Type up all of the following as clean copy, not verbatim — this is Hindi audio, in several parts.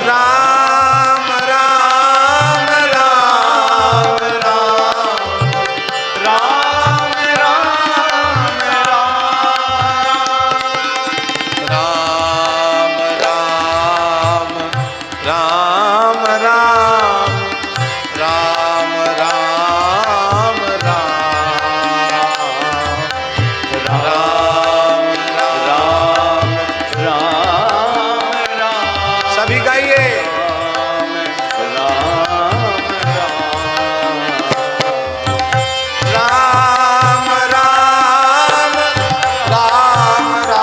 राम राम राम राम राम राम राम राम राम राम राम राम सभी गाइए। राम राम राम राम राम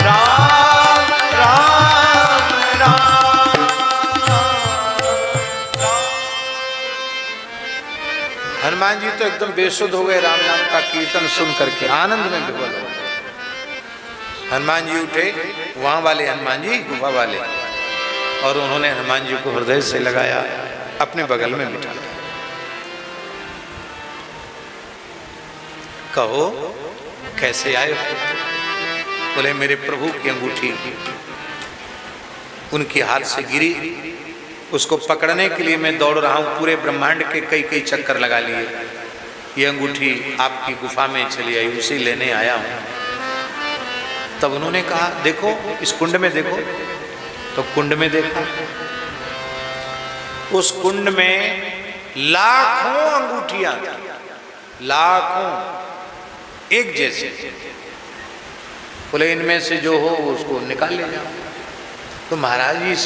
राम राम राम हनुमान जी तो एकदम बेसुध हो गए राम नाम का कीर्तन सुन करके, आनंद में विभोर हो गए। हनुमान जी उठे, वहां वाले हनुमान जी गुफा वाले, और उन्होंने हनुमान जी को हृदय से लगाया, अपने बगल में बिठाया। कहो कैसे आए? बोले मेरे प्रभु की अंगूठी उनके हाथ से गिरी, उसको पकड़ने के लिए मैं दौड़ रहा हूँ, पूरे ब्रह्मांड के कई कई चक्कर लगा लिए। ये अंगूठी आपकी गुफा में चली आई, उसे लेने आया हूँ। तब उन्होंने कहा देखो इस कुंड में देखो। तो कुंड में देखा, उस कुंड में लाखों अंगूठियां थी, लाखों एक जैसे। बोले इनमें से जो हो उसको निकाल ले जाओ। तो महाराज इस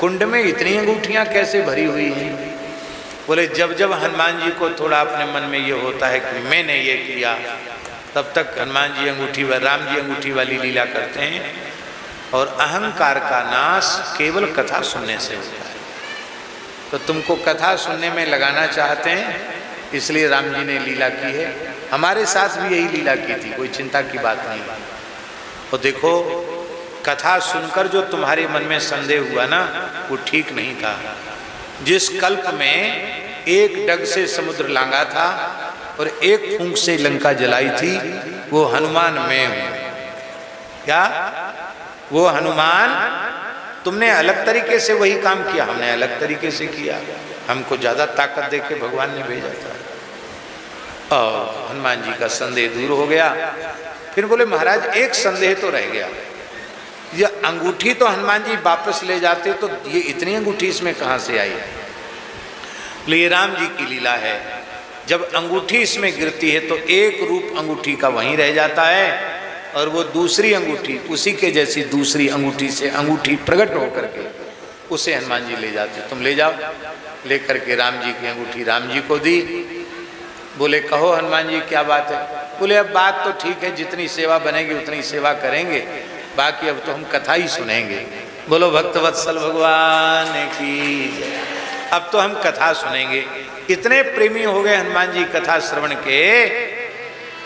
कुंड में इतनी अंगूठियां कैसे भरी हुई हैं? बोले जब जब हनुमान जी को थोड़ा अपने मन में ये होता है कि मैंने ये किया, तब तक हनुमान जी अंगूठी व राम जी अंगूठी वाली लीला करते हैं। और अहंकार का नाश केवल कथा सुनने से होता है। तो तुमको कथा सुनने में लगाना चाहते हैं, इसलिए राम जी ने लीला की है। हमारे साथ भी यही लीला की थी, कोई चिंता की बात नहीं। तो देखो कथा सुनकर जो तुम्हारे मन में संदेह हुआ ना, वो ठीक नहीं था। जिस कल्प में एक डग से समुद्र लांगा था और एक फूंक से लंका जलाई थी, वो हनुमान मैं हूं। क्या वो हनुमान? तुमने अलग तरीके से वही काम किया, हमने अलग तरीके से किया। हमको ज्यादा ताकत देके भगवान ने भेजा था। और हनुमान जी का संदेह दूर हो गया। फिर बोले महाराज एक संदेह तो रह गया, ये अंगूठी तो हनुमान जी वापस ले जाते, तो ये इतनी अंगूठी इसमें कहाँ से आई? ये राम जी की लीला है। जब अंगूठी इसमें गिरती है तो एक रूप अंगूठी का वहीं रह जाता है, और वो दूसरी अंगूठी उसी के जैसी दूसरी अंगूठी से अंगूठी प्रकट होकर के उसे हनुमान जी ले जाते। तुम ले जाओ। लेकर के राम जी की अंगूठी राम जी को दी। बोले कहो हनुमान जी क्या बात है? बोले अब बात तो ठीक है, जितनी सेवा बनेगी उतनी सेवा करेंगे, बाकी अब तो हम कथा ही सुनेंगे। बोलो भक्तवत्सल भगवान की। अब तो हम कथा सुनेंगे। इतने प्रेमी हो गए हनुमान जी कथा श्रवण के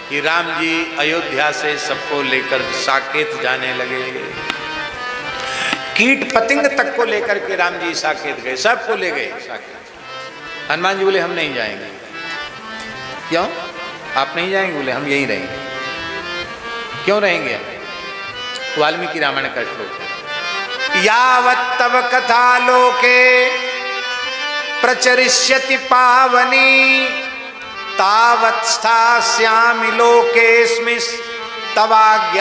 कि राम जी अयोध्या से सबको लेकर साकेत जाने लगे। कीट पतंग तक को लेकर के राम जी साकेत गए, सबको ले गए साकेत। हनुमान जी बोले हम नहीं जाएंगे। क्यों आप नहीं जाएंगे? बोले हम यहीं रहेंगे। क्यों रहेंगे? वाल्मीकि रामायण का श्लोक, यावत् तव कथा लोके प्रचरिष्यति पावनी तावत् स्थास्यामि लोकेस्मिन् तवाज्ञामनुपालयन्।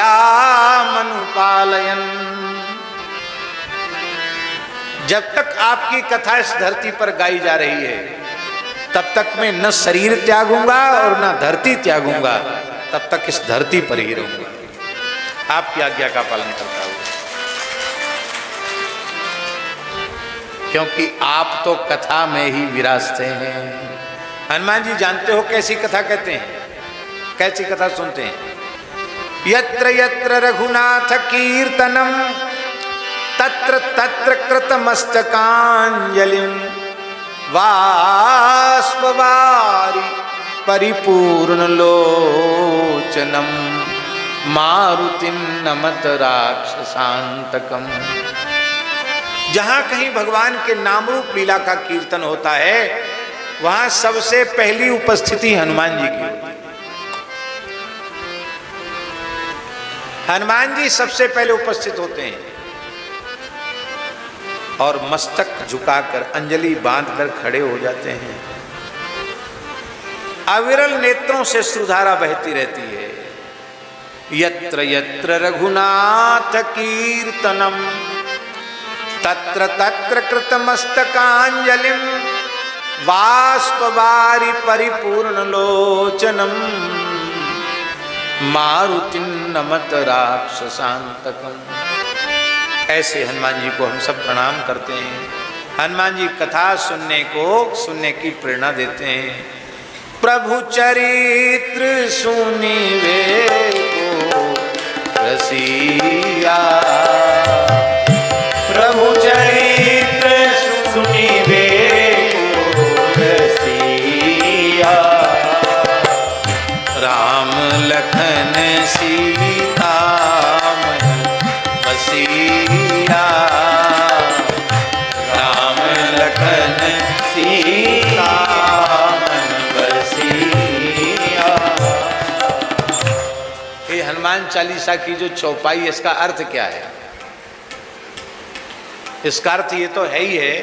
जब तक आपकी कथा इस धरती पर गाई जा रही है, तब तक मैं न शरीर त्यागूंगा और न धरती त्यागूंगा, तब तक इस धरती पर ही रहूंगा। आपकी आज्ञा का पालन करता हूं, क्योंकि आप तो कथा में ही विराजते हैं। हनुमान जी जानते हो कैसी कथा कहते हैं, कैसी कथा सुनते हैं? यत्र यत्र रघुनाथ कीर्तनम तत्र तत्र कृतमस्तकांजलिं बाष्पवारि परिपूर्ण लोचनम मारुतिं नमत राक्षसांतकम। जहां कहीं भगवान के नाम रूप लीला का कीर्तन होता है वहां सबसे पहली उपस्थिति हनुमान जी की होती है। हनुमान जी सबसे पहले उपस्थित होते हैं और मस्तक झुकाकर अंजलि बांधकर खड़े हो जाते हैं। अविरल नेत्रों से श्रुधारा बहती रहती है। यत्र यत्र रघुनाथ कीर्तनम तत्र तत्र कृतमस्तकांजलिं बाष्पवारि परिपूर्ण लोचनम मारुतिं नमत राक्षसांतकम। ऐसे हनुमान जी को हम सब प्रणाम करते हैं। हनुमान जी कथा सुनने की प्रेरणा देते हैं। प्रभु चरित्र सुनिवे को रसिया, प्रभु चरित्र सुनिवे को रसिया, राम लखन सीता मन बसिया, राम लखन सीता मन बसिया। ये हनुमान चालीसा की जो चौपाई, इसका अर्थ क्या है? इसका अर्थ ये तो है ही है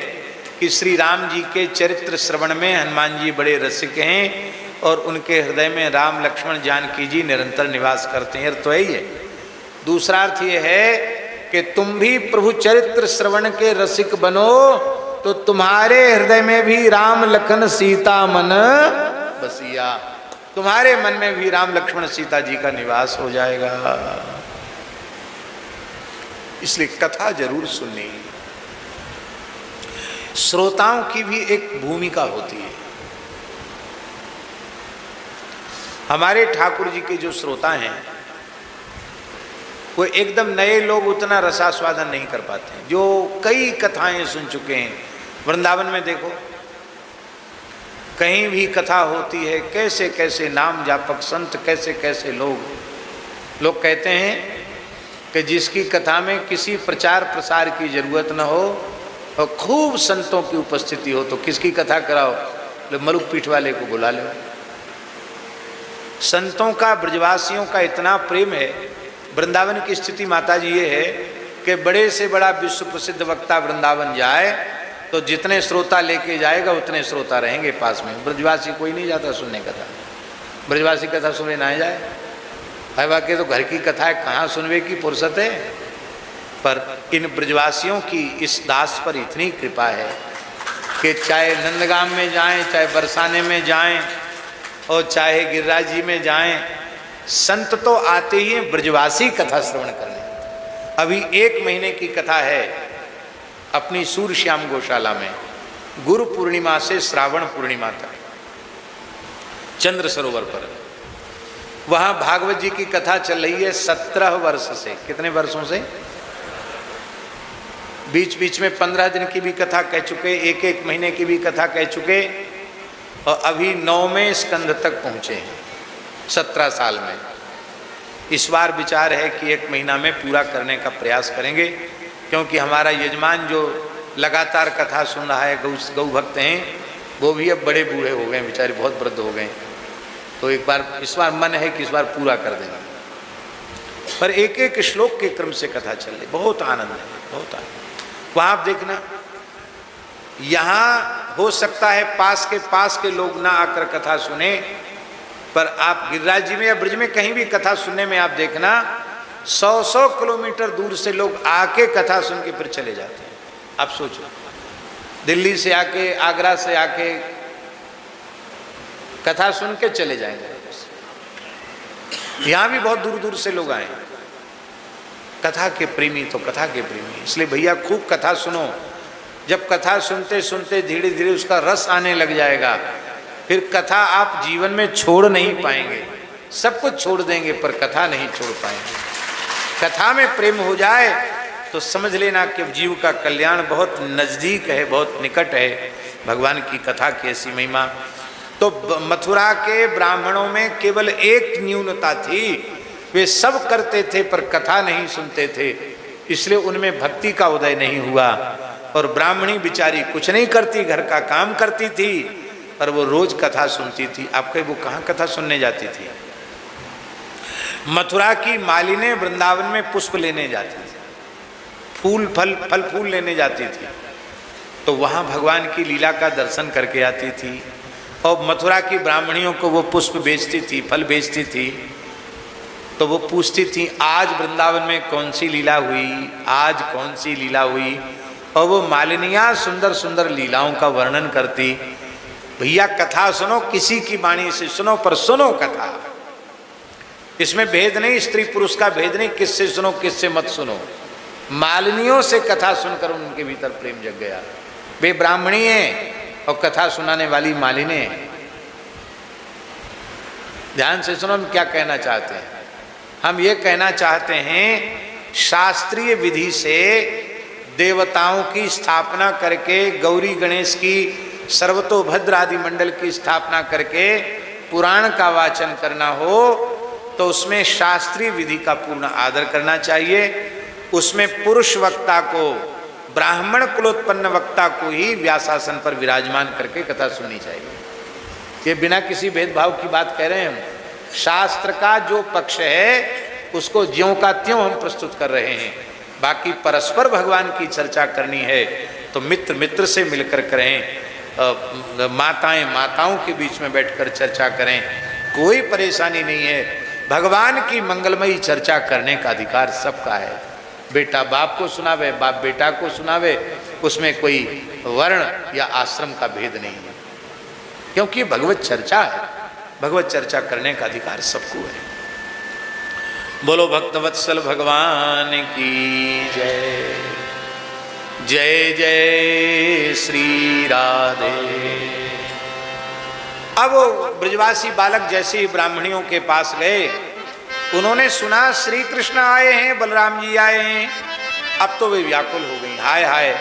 कि श्री राम जी के चरित्र श्रवण में हनुमान जी बड़े रसिक हैं और उनके हृदय में राम लक्ष्मण जानकी जी निरंतर निवास करते हैं, तो है ही है। दूसरा अर्थ ये है कि तुम भी प्रभु चरित्र श्रवण के रसिक बनो तो तुम्हारे हृदय में भी राम लखन सीता मन बसिया, तुम्हारे मन में भी राम लक्ष्मण सीता जी का निवास हो जाएगा। इसलिए कथा जरूर सुननी। श्रोताओं की भी एक भूमिका होती है। हमारे ठाकुर जी के जो श्रोता हैं वो एकदम नए लोग उतना रसास्वादन नहीं कर पाते हैं, जो कई कथाएं सुन चुके हैं। वृंदावन में देखो, कहीं भी कथा होती है, कैसे कैसे नाम जापक संत, कैसे कैसे लोग कहते हैं कि जिसकी कथा में किसी प्रचार प्रसार की जरूरत न हो और खूब संतों की उपस्थिति हो तो किसकी कथा कराओ? मलुक पीठ वाले को बुला लो। संतों का, ब्रजवासियों का इतना प्रेम है। वृंदावन की स्थिति माता जी ये है कि बड़े से बड़ा विश्व प्रसिद्ध वक्ता वृंदावन जाए तो जितने श्रोता लेके जाएगा उतने श्रोता रहेंगे पास में। ब्रजवासी कोई नहीं जाता सुनने कथा, ब्रजवासी कथा सुनने ना जाए। भाई वाकई तो घर की कथा है, कहाँ सुनने की फुर्सत है। पर इन ब्रजवासियों की इस दास पर इतनी कृपा है कि चाहे नंदगाम में जाएं, चाहे बरसाने में जाएं और चाहे गिरिराज जी में जाएं, संत तो आते ही हैं ब्रजवासी कथा श्रवण करने। अभी 1 महीने की कथा है अपनी सूर्यश्याम गौशाला में, गुरु पूर्णिमा से श्रावण पूर्णिमा तक चंद्र सरोवर पर। वहाँ भागवत जी की कथा चल रही है 17 वर्ष से। कितने वर्षों से? बीच बीच में 15 दिन की भी कथा कह चुके, 1 महीने की भी कथा कह चुके और अभी 9वें स्कंध तक पहुँचे हैं 17 साल में। इस बार विचार है कि 1 महीना में पूरा करने का प्रयास करेंगे, क्योंकि हमारा यजमान जो लगातार कथा सुन रहा है, गौ भक्त हैं, वो भी अब बड़े बूढ़े हो गए, बेचारे बहुत वृद्ध हो गए। तो इस बार मन है कि इस बार पूरा कर देंगे। पर 1 श्लोक के क्रम से कथा चल रही, बहुत आनंद है, बहुत आनंद। वहाँ आप देखना, यहाँ हो सकता है पास के लोग ना आकर कथा सुने, पर आप गिरिराज जी में या ब्रज में कहीं भी कथा सुनने में आप देखना 100 किलोमीटर दूर से लोग आके कथा सुन के फिर चले जाते हैं। आप सोचो, दिल्ली से आके, आगरा से आके कथा सुन के चले जाएंगे। यहाँ भी बहुत दूर दूर से लोग आए, कथा के प्रेमी तो कथा के प्रेमी। इसलिए भैया खूब कथा सुनो। जब कथा सुनते सुनते धीरे धीरे उसका रस आने लग जाएगा, फिर कथा आप जीवन में छोड़ नहीं पाएंगे। सब कुछ छोड़ देंगे पर कथा नहीं छोड़ पाएंगे। कथा में प्रेम हो जाए तो समझ लेना कि जीव का कल्याण बहुत नज़दीक है, बहुत निकट है। भगवान की कथा की ऐसी महिमा। तो मथुरा के ब्राह्मणों में केवल एक न्यूनता थी, वे सब करते थे पर कथा नहीं सुनते थे, इसलिए उनमें भक्ति का उदय नहीं हुआ। और ब्राह्मणी बिचारी कुछ नहीं करती, घर का काम करती थी, पर वो रोज कथा सुनती थी। आपके वो कहाँ कथा सुनने जाती थी? मथुरा की मालिनी वृंदावन में पुष्प लेने जाती थी, फल फूल लेने जाती थी, तो वहाँ भगवान की लीला का दर्शन करके आती थी। और मथुरा की ब्राह्मणियों को वो पुष्प बेचती थी, फल बेचती थी, तो वो पूछती थी आज वृंदावन में कौन सी लीला हुई, आज कौन सी लीला हुई। और वो मालिनियाँ सुंदर सुंदर लीलाओं का वर्णन करती। भैया कथा सुनो, किसी की वाणी से सुनो, पर सुनो कथा। इसमें भेद नहीं, स्त्री पुरुष का भेद नहीं, किससे सुनो किससे मत सुनो। मालिनियों से कथा सुनकर उनके भीतर प्रेम जग गया। वे ब्राह्मणी हैं और कथा सुनाने वाली मालिनी हैं। ध्यान से सुनो, हम क्या कहना चाहते हैं। हम ये कहना चाहते हैं शास्त्रीय विधि से देवताओं की स्थापना करके, गौरी गणेश की, सर्वतोभद्र आदि मंडल की स्थापना करके पुराण का वाचन करना हो तो उसमें शास्त्रीय विधि का पूर्ण आदर करना चाहिए। उसमें पुरुष वक्ता को, ब्राह्मण कुलोत्पन्न वक्ता को ही व्यासासन पर विराजमान करके कथा सुननी चाहिए। ये बिना किसी भेदभाव की बात कह रहे हैं हम। शास्त्र का जो पक्ष है उसको ज्यों का त्यों हम प्रस्तुत कर रहे हैं। बाकी परस्पर भगवान की चर्चा करनी है तो मित्र मित्र से मिलकर करें, माताएं माताओं के बीच में बैठकर चर्चा करें, कोई परेशानी नहीं है। भगवान की मंगलमयी चर्चा करने का अधिकार सबका है। बेटा बाप को सुनावे, बाप बेटा को सुनावे, उसमें कोई वर्ण या आश्रम का भेद नहीं है, क्योंकि भगवत चर्चा है। भगवत चर्चा करने का अधिकार सबको है। बोलो भक्तवत्सल भगवान की जय। जय जय श्री राधे। अब वो ब्रजवासी बालक जैसे ही ब्राह्मणियों के पास गए, उन्होंने सुना श्री कृष्ण आए हैं, बलराम जी आए हैं। अब तो वे व्याकुल हो गई। हाय हाय,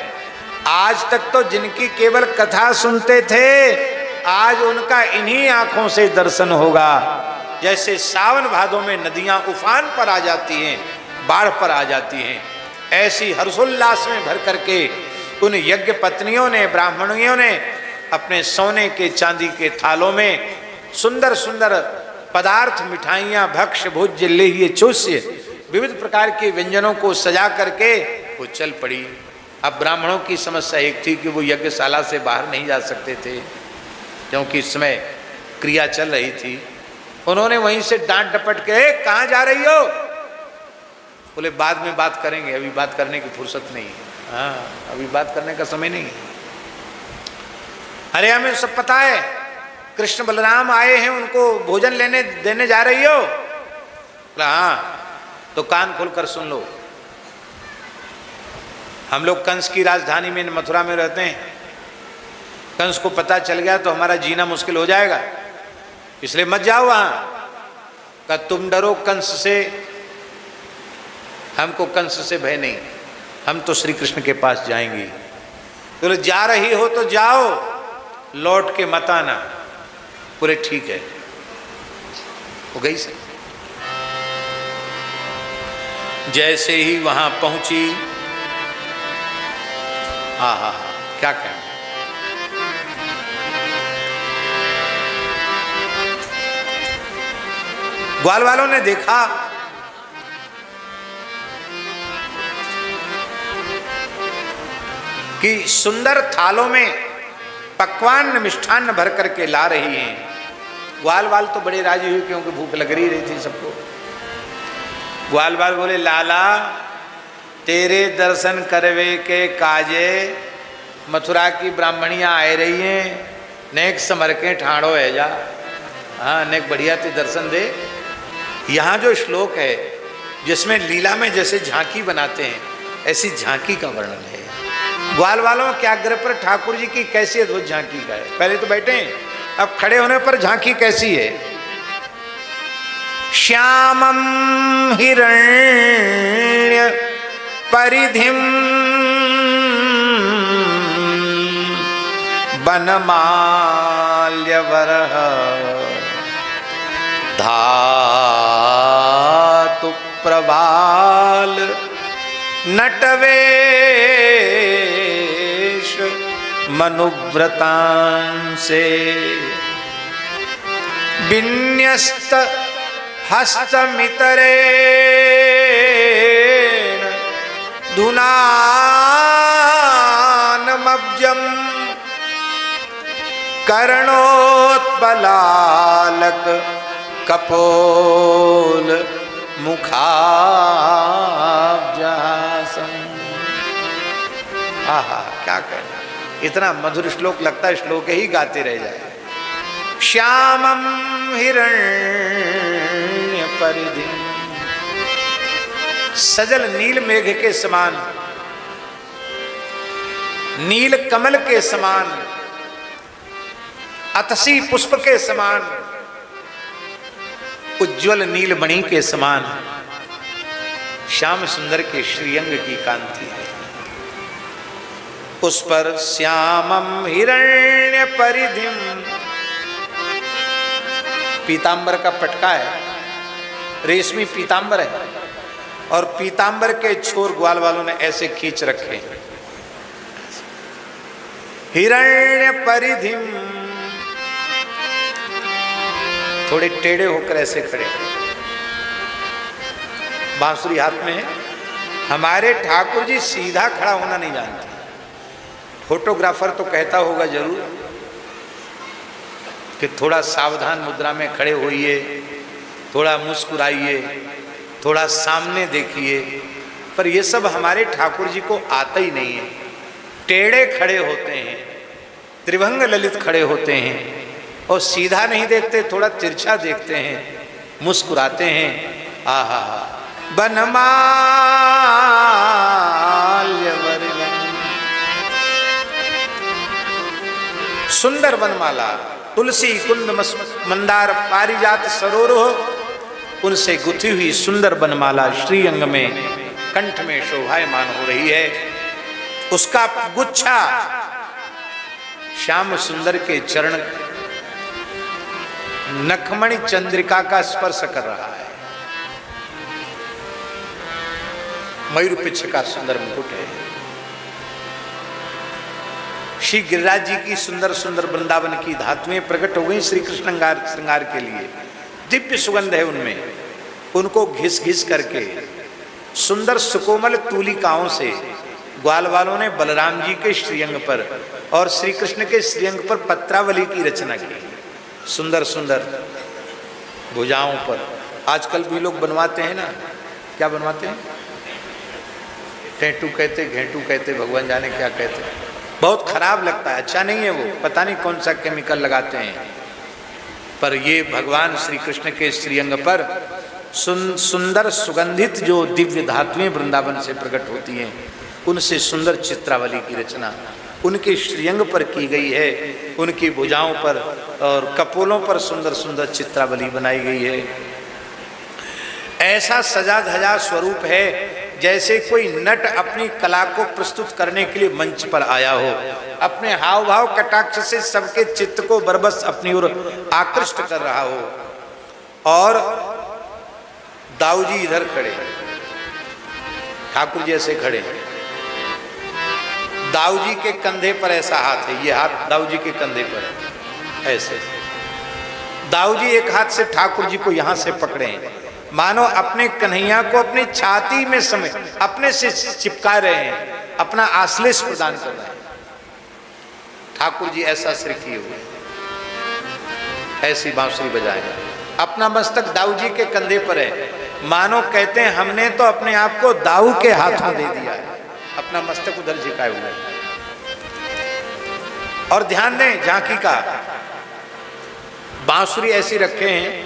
आज तक तो जिनकी केवल कथा सुनते थे, आज उनका इन्हीं आंखों से दर्शन होगा। जैसे सावन भादों में नदियां उफान पर आ जाती हैं, बाढ़ पर आ जाती हैं, ऐसी हर्षोल्लास में भर करके उन यज्ञ पत्नियों ने, ब्राह्मणियों ने अपने सोने के चांदी के थालों में सुंदर सुंदर पदार्थ, मिठाइयाँ, भक्ष्य, भोज्य, लेह्य, चोष्य, विविध प्रकार के व्यंजनों को सजा करके वो चल पड़ी। अब ब्राह्मणों की समस्या एक थी कि वो यज्ञशाला से बाहर नहीं जा सकते थे, क्योंकि इस समय क्रिया चल रही थी। उन्होंने वहीं से डांट डपट के, कहाँ जा रही हो? बोले बाद में बात करेंगे, अभी बात करने की फुर्सत नहीं है। हाँ, अभी बात करने का समय नहीं है। अरे हमें सब पता है, कृष्ण बलराम आए हैं, उनको भोजन लेने देने जा रही हो? बोला हाँ। तो कान खोलकर सुन लो। हम लोग कंस की राजधानी में मथुरा में रहते हैं। कंस को पता चल गया तो हमारा जीना मुश्किल हो जाएगा, इसलिए मत जाओ वहां। का तुम डरो कंस से, हमको कंस से भय नहीं, हम तो श्री कृष्ण के पास जाएंगे। तो जा रही हो तो जाओ, लौट के मत आना। बोले ठीक है। वो गई से जैसे ही वहां पहुंची, हाँ हाँ हाँ, क्या कहना। ग्वाल वालों ने देखा कि सुंदर थालों में पकवान मिष्ठान्न भर करके ला रही हैं। ग्वाल वाल तो बड़े राजी हुए, क्योंकि भूख लग रही थी सबको। ग्वाल वाल बोले लाला, तेरे दर्शन करवे के काजे मथुरा की ब्राह्मणियां आ रही हैं, नेक समर के ठाड़ो है जा। हाँ, नेक बढ़िया ते दर्शन दे। यहाँ जो श्लोक है जिसमें लीला में जैसे झांकी बनाते हैं, ऐसी झांकी का वर्णन है। ग्वाल वालों के आग्रह पर ठाकुर जी की कैसी अद्भुत झांकी का है। पहले तो बैठे हैं, अब खड़े होने पर झांकी कैसी है। श्यामं हिरण्य परिधिम वनमाल्यवरः धातु प्रवाल नटवेश मनुव्रतांसे विन्यस्त हस्तमितरेण धुनानमब्जम् कर्णोत्पलालक कपोल मुखाब्जासम। आहा, क्या कहना, इतना मधुर श्लोक लगता है श्लोक ही गाते रह जाए। श्यामं हिरण्य परिधिम, सजल नील मेघ के समान, नील कमल के समान, अतसी पुष्प के समान, उज्ज्वल नीलमणि के समान श्याम सुंदर के श्रीअंग की कांति है। उस पर श्यामम हिरण्य परिधिम, पीतांबर का पटका है, रेशमी पीतांबर है, और पीतांबर के छोर ग्वाल वालों ने ऐसे खींच रखे। हिरण्य परिधिम, थोड़े टेढ़े होकर ऐसे खड़े, बांसुरी हाथ में है। हमारे ठाकुर जी सीधा खड़ा होना नहीं जानते। फोटोग्राफर तो कहता होगा जरूर कि थोड़ा सावधान मुद्रा में खड़े होइए, थोड़ा मुस्कुराइए, थोड़ा सामने देखिए, पर ये सब हमारे ठाकुर जी को आता ही नहीं है। टेढ़े खड़े होते हैं, त्रिभंग ललित खड़े होते हैं, और सीधा नहीं देखते, थोड़ा तिरछा देखते हैं, मुस्कुराते हैं। आहा, वनमाल्यवर्णम, सुंदर वनमाला, तुलसी कुंद मंदार पारिजात सरोरोह, उनसे गुथी हुई सुंदर वनमाला श्रीअंग में, कंठ में शोभायमान हो रही है। उसका गुच्छा श्याम सुंदर के चरण नखमणि चंद्रिका का स्पर्श कर रहा है। मयूर पिच्छ का सुंदर मुकुट है। श्री गिरिराज जी की सुंदर सुंदर वृंदावन की धातुएं प्रकट हो गई श्री कृष्ण श्रृंगार के लिए। दिव्य सुगंध है उनमें। उनको घिस घिस करके सुंदर सुकोमल तूलिकाओं से ग्वाल वालों ने बलराम जी के श्रीअंग पर और श्री कृष्ण के श्रीअंग पर पत्रावली की रचना की। सुंदर सुंदर भुजाओं पर आजकल भी लोग बनवाते हैं ना, क्या बनवाते हैं, टेटू कहते, घेंटू कहते, भगवान जाने क्या कहते हैं। बहुत खराब लगता है, अच्छा नहीं है वो, पता नहीं कौन सा केमिकल लगाते हैं। पर ये भगवान श्री कृष्ण के श्रीअंग पर सुंदर सुगंधित जो दिव्य धातुएं वृंदावन से प्रकट होती हैं, उनसे सुंदर चित्रावली की रचना उनके श्रीअंग पर की गई है। उनकी भुजाओं पर और कपोलों पर सुंदर सुंदर चित्रावली बनाई गई है। ऐसा सजा धजा स्वरूप है जैसे कोई नट अपनी कला को प्रस्तुत करने के लिए मंच पर आया हो, अपने हाव भाव कटाक्ष से सबके चित्त को बरबस अपनी ओर आकृष्ट कर रहा हो। और दाऊ जी इधर खड़े, ठाकुर जी ऐसे खड़े हैं, दाऊ जी के कंधे पर ऐसा हाथ है, ये हाथ दाऊ जी के कंधे पर है, ऐसे दाऊ जी एक हाथ से ठाकुर जी को यहां से पकड़े हैं, मानो अपने कन्हैया को अपनी छाती में समेत अपने से चिपका रहे हैं, अपना आश्लेष प्रदान कर रहे हैं। ठाकुर जी ऐसा सिर किए हुए, ऐसी बांसुरी बजाए, अपना मस्तक दाऊ जी के कंधे पर है, मानो कहते हैं हमने तो अपने आप को दाऊ के हाथों दे दिया है, अपना मस्तक उधर झुकाए हुए हैं। और ध्यान दें झांकी का, बांसुरी ऐसी रखे हैं,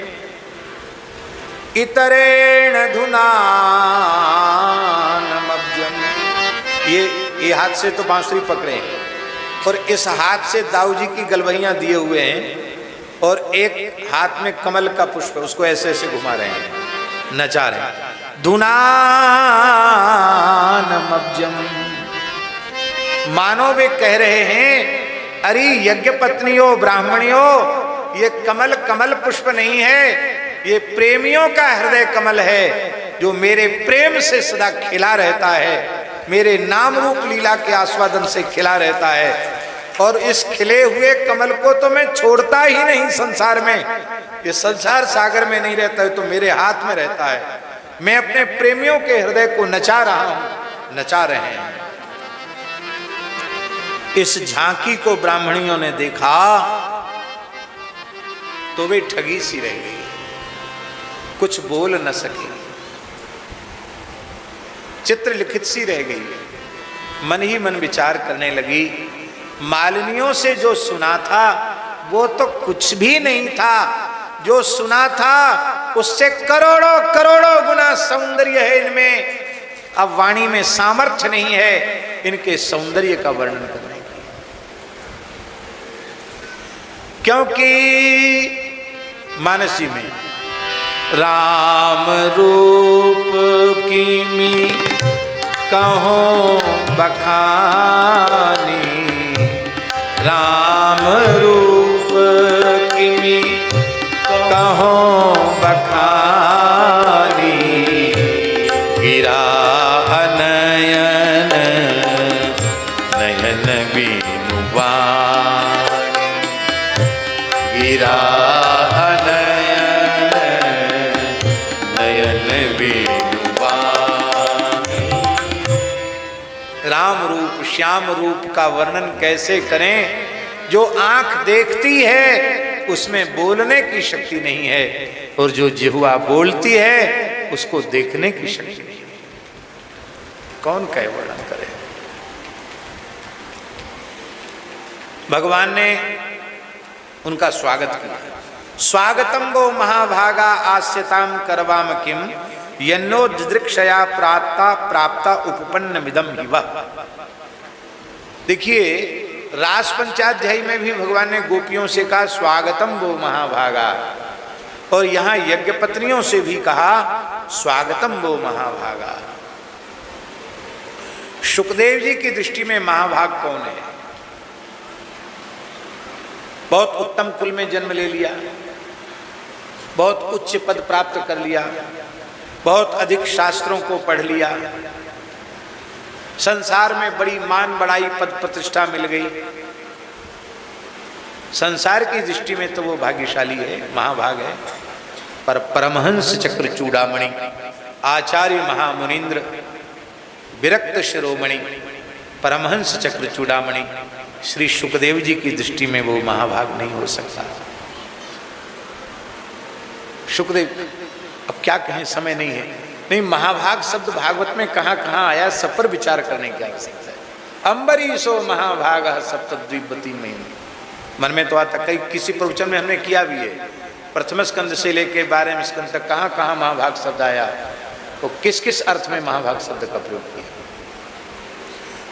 इतरेण धुनानमब्जम, ये हाथ से तो बांसुरी पकड़े हैं और इस हाथ से दाऊ जी की गलवैयां दिए हुए हैं। और एक हाथ में कमल का पुष्प, उसको ऐसे ऐसे घुमा रहे हैं, नचा रहे हैं। धुनानमब्जम, मानो वे कह रहे हैं अरे यज्ञ पत्नियों ब्राह्मणियों, ये कमल कमल पुष्प नहीं है, ये प्रेमियों का हृदय कमल है जो मेरे प्रेम से सदा खिला रहता है, मेरे नाम रूप लीला के आस्वादन से खिला रहता है। और इस खिले हुए कमल को तो मैं छोड़ता ही नहीं संसार में, ये संसार सागर में नहीं रहता है तो मेरे हाथ में रहता है। मैं अपने प्रेमियों के हृदय को नचा रहा हूं, नचा रहे हैं। इस झांकी को ब्राह्मणियों ने देखा तो वे ठगी सी रह गई, कुछ बोल न सकी, चित्र लिखित सी रह गई। मन ही मन विचार करने लगी, मालिनियों से जो सुना था वो तो कुछ भी नहीं था, जो सुना था उससे करोड़ों करोड़ों गुना सौंदर्य है इनमें। अब वाणी में सामर्थ्य नहीं है इनके सौंदर्य का वर्णन करने की, क्योंकि मानसी में राम रूप की मी कहो बखानी, राम रूप की मी कहो बखानी, गिरा नयन नयन बीनु वाणी, गिरा नयन नयन बीनु वाणी। राम रूप श्याम रूप का वर्णन कैसे करें? जो आंख देखती है उसमें बोलने की शक्ति नहीं है, और जो जिह्वा बोलती है उसको देखने की शक्ति नहीं है। कौन कहे वर्णन करे? भगवान ने उनका स्वागत किया। स्वागतम वो महाभागा आस्यताम करवाम किम, यन्नो दिदृक्षया प्राप्ता उपपन्न मिदम हिवा। देखिए रास पंचाध्यायी में भी भगवान ने गोपियों से कहा स्वागतम वो महाभागा, और यहाँ यज्ञ पत्नियों से भी कहा स्वागतम वो महाभागा। शुकदेव जी की दृष्टि में महाभाग कौन है? बहुत उत्तम कुल में जन्म ले लिया, बहुत उच्च पद प्राप्त कर लिया, बहुत अधिक शास्त्रों को पढ़ लिया, संसार में बड़ी मान बड़ाई पद प्रतिष्ठा मिल गई। संसार की दृष्टि में तो वो भाग्यशाली है, महाभाग है। पर परमहंस चक्र चूड़ामणि, आचार्य महामुनीन्द्र, विरक्त शिरोमणि, परमहंस चक्र चूड़ामणि श्री शुकदेव जी की दृष्टि में वो महाभाग नहीं हो सकता। शुकदेव, अब क्या कहें, समय नहीं है। नहीं, महाभाग शब्द भागवत में कहाँ कहाँ आया, सब पर विचार करने की आवश्यकता है। अम्बरीशो महाभाग सप्तद्वीपति में, मन में तो आता, कई किसी प्रवचन में हमने किया भी है। प्रथम स्कंद से लेके 12वें स्कंद तक कहाँ कहाँ महाभाग शब्द आया, तो किस किस अर्थ में महाभाग शब्द का प्रयोग किया।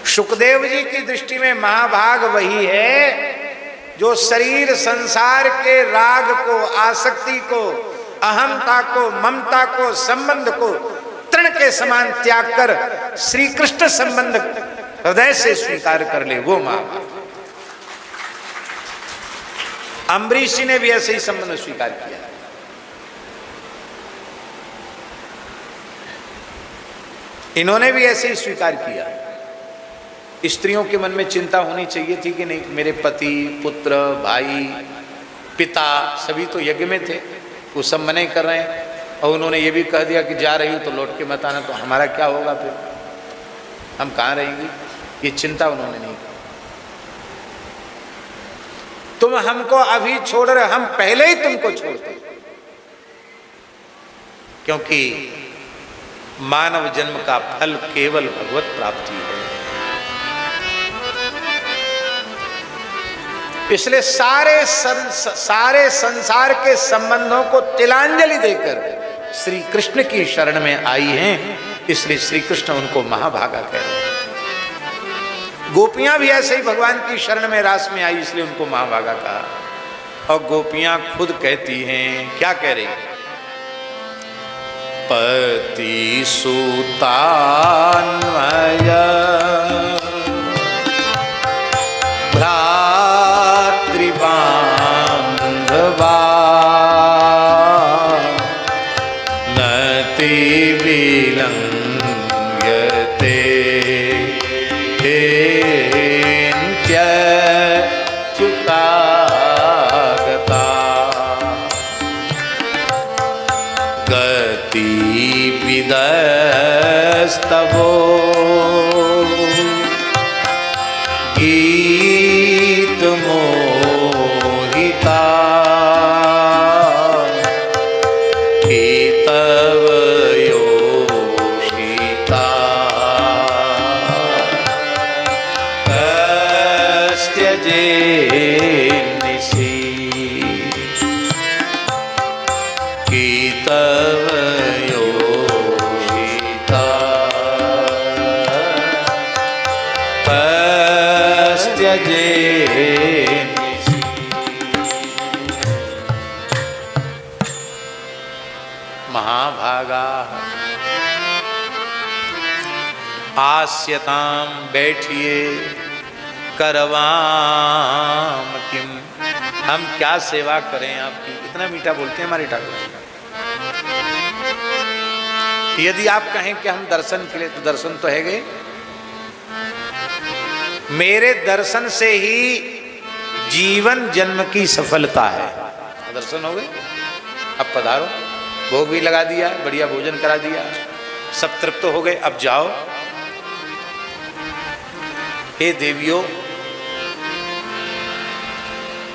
शुकदेव जी की दृष्टि में महाभाग वही है जो शरीर संसार के राग को, आसक्ति को, अहमता को, ममता को, संबंध को तृण के समान त्याग कर श्री कृष्ण संबंध हृदय से स्वीकार कर ले, वो महाभाग। अम्बरीश जी ने भी ऐसे ही संबंध स्वीकार किया। इन्होंने भी ऐसे ही स्वीकार किया। स्त्रियों के मन में चिंता होनी चाहिए थी कि नहीं, मेरे पति, पुत्र, भाई, पिता सभी तो यज्ञ में थे, वो सब मना कर रहे हैं, और उन्होंने ये भी कह दिया कि जा रही हूँ तो लौट के मत आना, तो हमारा क्या होगा, फिर हम कहाँ रहेंगे? ये चिंता उन्होंने नहीं की। तुम हमको अभी छोड़ रहे, हम पहले ही तुमको छोड़ते, क्योंकि मानव जन्म का फल केवल भगवत प्राप्ति है। इसलिए सारे संसार के संबंधों को तिलांजलि देकर श्री कृष्ण की शरण में आई हैं, इसलिए श्री कृष्ण उनको महाभागा कह रहे हैं। गोपियां भी ऐसे ही भगवान की शरण में रास में आई, इसलिए उनको महाभागा कहा। और गोपियां खुद कहती हैं, क्या कह रही? पति सुतान्वय भ्रातृबान्धवा नति विलंघ्यते च्युतागता गति विदस्तवो गीत मोहिता तव योषिता कस्त्यजे निशि तव योषिता कस्त्यजे महाभागा आस्यताम बैठिए करवाम किम, हम क्या सेवा करें आपकी। इतना मीठा बोलते हैं हमारे ठाकुर जी। यदि आप कहें कि हम दर्शन के लिए, तो दर्शन तो है गए। मेरे दर्शन से ही जीवन जन्म की सफलता है। दर्शन हो गए, अब पधारो, भोग भी लगा दिया, बढ़िया भोजन करा दिया, सब तृप्त हो गए, अब जाओ। हे देवियों,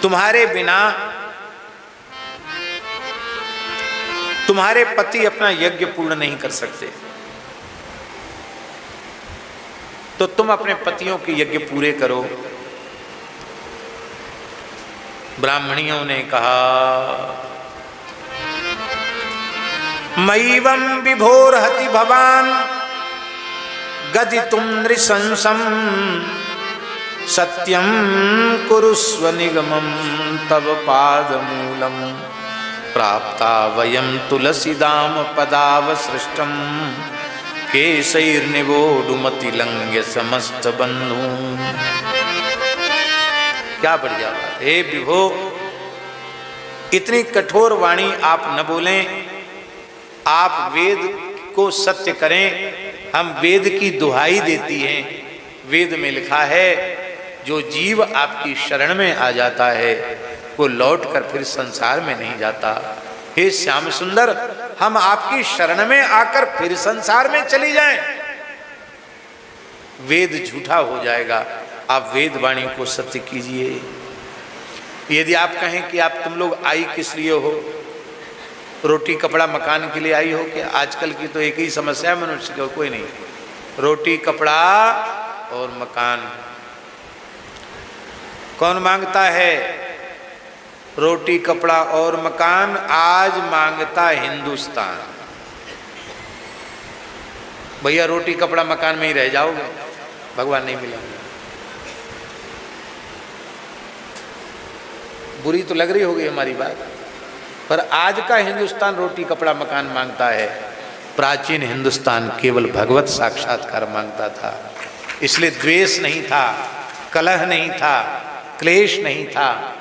तुम्हारे बिना तुम्हारे पति अपना यज्ञ पूर्ण नहीं कर सकते, तो तुम अपने पतियों के यज्ञ पूरे करो। ब्राह्मणियों ने कहा, मयिवं विभोरहति भवान गदितुं नृशंसं सत्यं कुरुस्व निगमं तव पादमूलं प्राप्ता वयं तुलसीदाम पदावसृष्टं केशैर्निवोढुमतिलंघ्य समस्त बंधु। क्या बढ़िया बात। हे विभो, इतनी कठोर वाणी आप न बोलें, आप वेद को सत्य करें। हम वेद की दुहाई देती हैं। वेद में लिखा है, जो जीव आपकी शरण में आ जाता है वो लौट कर फिर संसार में नहीं जाता। हे श्याम सुंदर, हम आपकी शरण में आकर फिर संसार में चली जाएं, वेद झूठा हो जाएगा। आप वेद वाणी को सत्य कीजिए। यदि आप कहें कि आप तुम लोग आई किस लिए हो, रोटी कपड़ा मकान के लिए आई हो, कि आजकल की तो एक ही समस्या है मनुष्य की, कोई नहीं, रोटी कपड़ा और मकान। कौन मांगता है रोटी कपड़ा और मकान? आज मांगता हिंदुस्तान। भैया रोटी कपड़ा मकान में ही रह जाओगे, भगवान नहीं मिलेंगे। बुरी तो लग रही होगी हमारी बात, पर आज का हिंदुस्तान रोटी कपड़ा मकान मांगता है। प्राचीन हिंदुस्तान केवल भगवत साक्षात्कार मांगता था। इसलिए द्वेष नहीं था, कलह नहीं था, क्लेश नहीं था।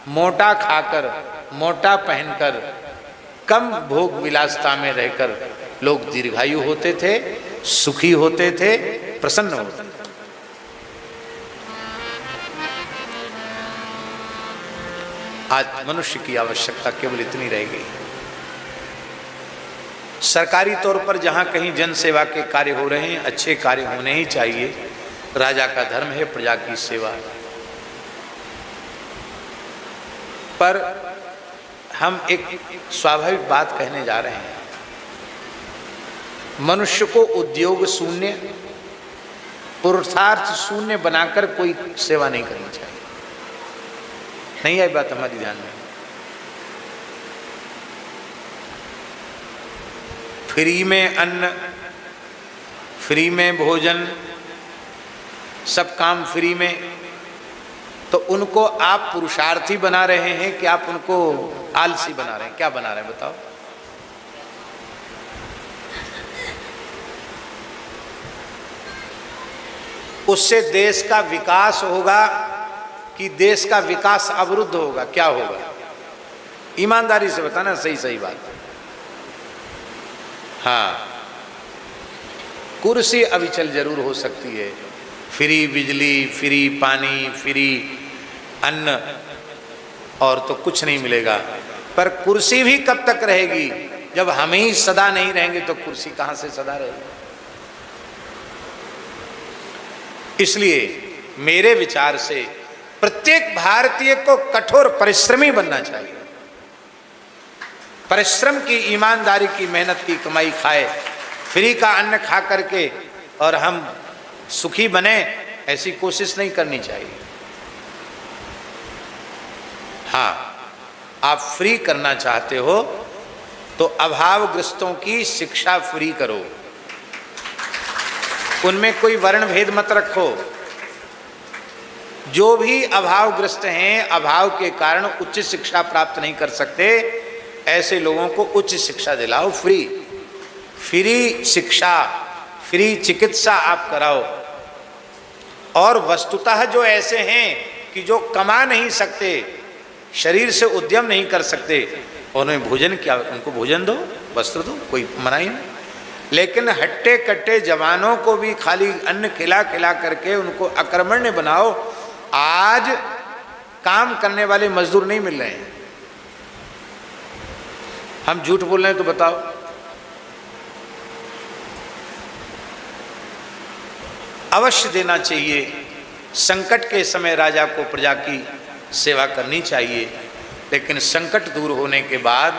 मोटा खाकर, मोटा पहनकर, कम भोग विलासता में रहकर लोग दीर्घायु होते थे, सुखी होते थे, प्रसन्न होते थे। आज मनुष्य की आवश्यकता केवल इतनी रह गई। सरकारी तौर पर जहां कहीं जन सेवा के कार्य हो रहे हैं, अच्छे कार्य होने ही चाहिए। राजा का धर्म है प्रजा की सेवा। पर हम एक स्वाभाविक बात कहने जा रहे हैं, मनुष्य को उद्योग शून्य, पुरुषार्थ शून्य बनाकर कोई सेवा नहीं करनी चाहिए। नहीं आई बात हमारी ध्यान में? फ्री में अन्न, फ्री में भोजन, सब काम फ्री में, तो उनको आप पुरुषार्थी बना रहे हैं कि आप उनको आलसी बना रहे हैं? क्या बना रहे हैं बताओ? उससे देश का विकास होगा कि देश का विकास अवरुद्ध होगा? क्या होगा? ईमानदारी से बताना, सही सही बात। हाँ, कुर्सी अविचल जरूर हो सकती है, फ्री बिजली, फ्री पानी, फ्री अन्न, और तो कुछ नहीं मिलेगा। पर कुर्सी भी कब तक रहेगी? जब हम ही सदा नहीं रहेंगे तो कुर्सी कहां से सदा रहेगी? इसलिए मेरे विचार से प्रत्येक भारतीय को कठोर परिश्रमी बनना चाहिए। परिश्रम की, ईमानदारी की, मेहनत की कमाई खाए, फ्री का अन्न खा करके और हम सुखी बने, ऐसी कोशिश नहीं करनी चाहिए। हाँ, आप फ्री करना चाहते हो तो अभावग्रस्तों की शिक्षा फ्री करो, उनमें कोई वर्ण भेद मत रखो। जो भी अभावग्रस्त हैं, अभाव के कारण उच्च शिक्षा प्राप्त नहीं कर सकते, ऐसे लोगों को उच्च शिक्षा दिलाओ, फ्री। फ्री शिक्षा, फ्री चिकित्सा आप कराओ। और वस्तुतः जो ऐसे हैं कि जो कमा नहीं सकते, शरीर से उद्यम नहीं कर सकते, उन्हें भोजन, क्या उनको भोजन दो, वस्त्र दो, कोई मना ही नहीं। लेकिन हट्टे कट्टे जवानों को भी खाली अन्न खिला खिला करके उनको अकर्मण्य बनाओ। आज काम करने वाले मजदूर नहीं मिल रहे हैं। हम झूठ बोल रहे हैं तो बताओ? अवश्य देना चाहिए। संकट के समय राजा को प्रजा की सेवा करनी चाहिए, लेकिन संकट दूर होने के बाद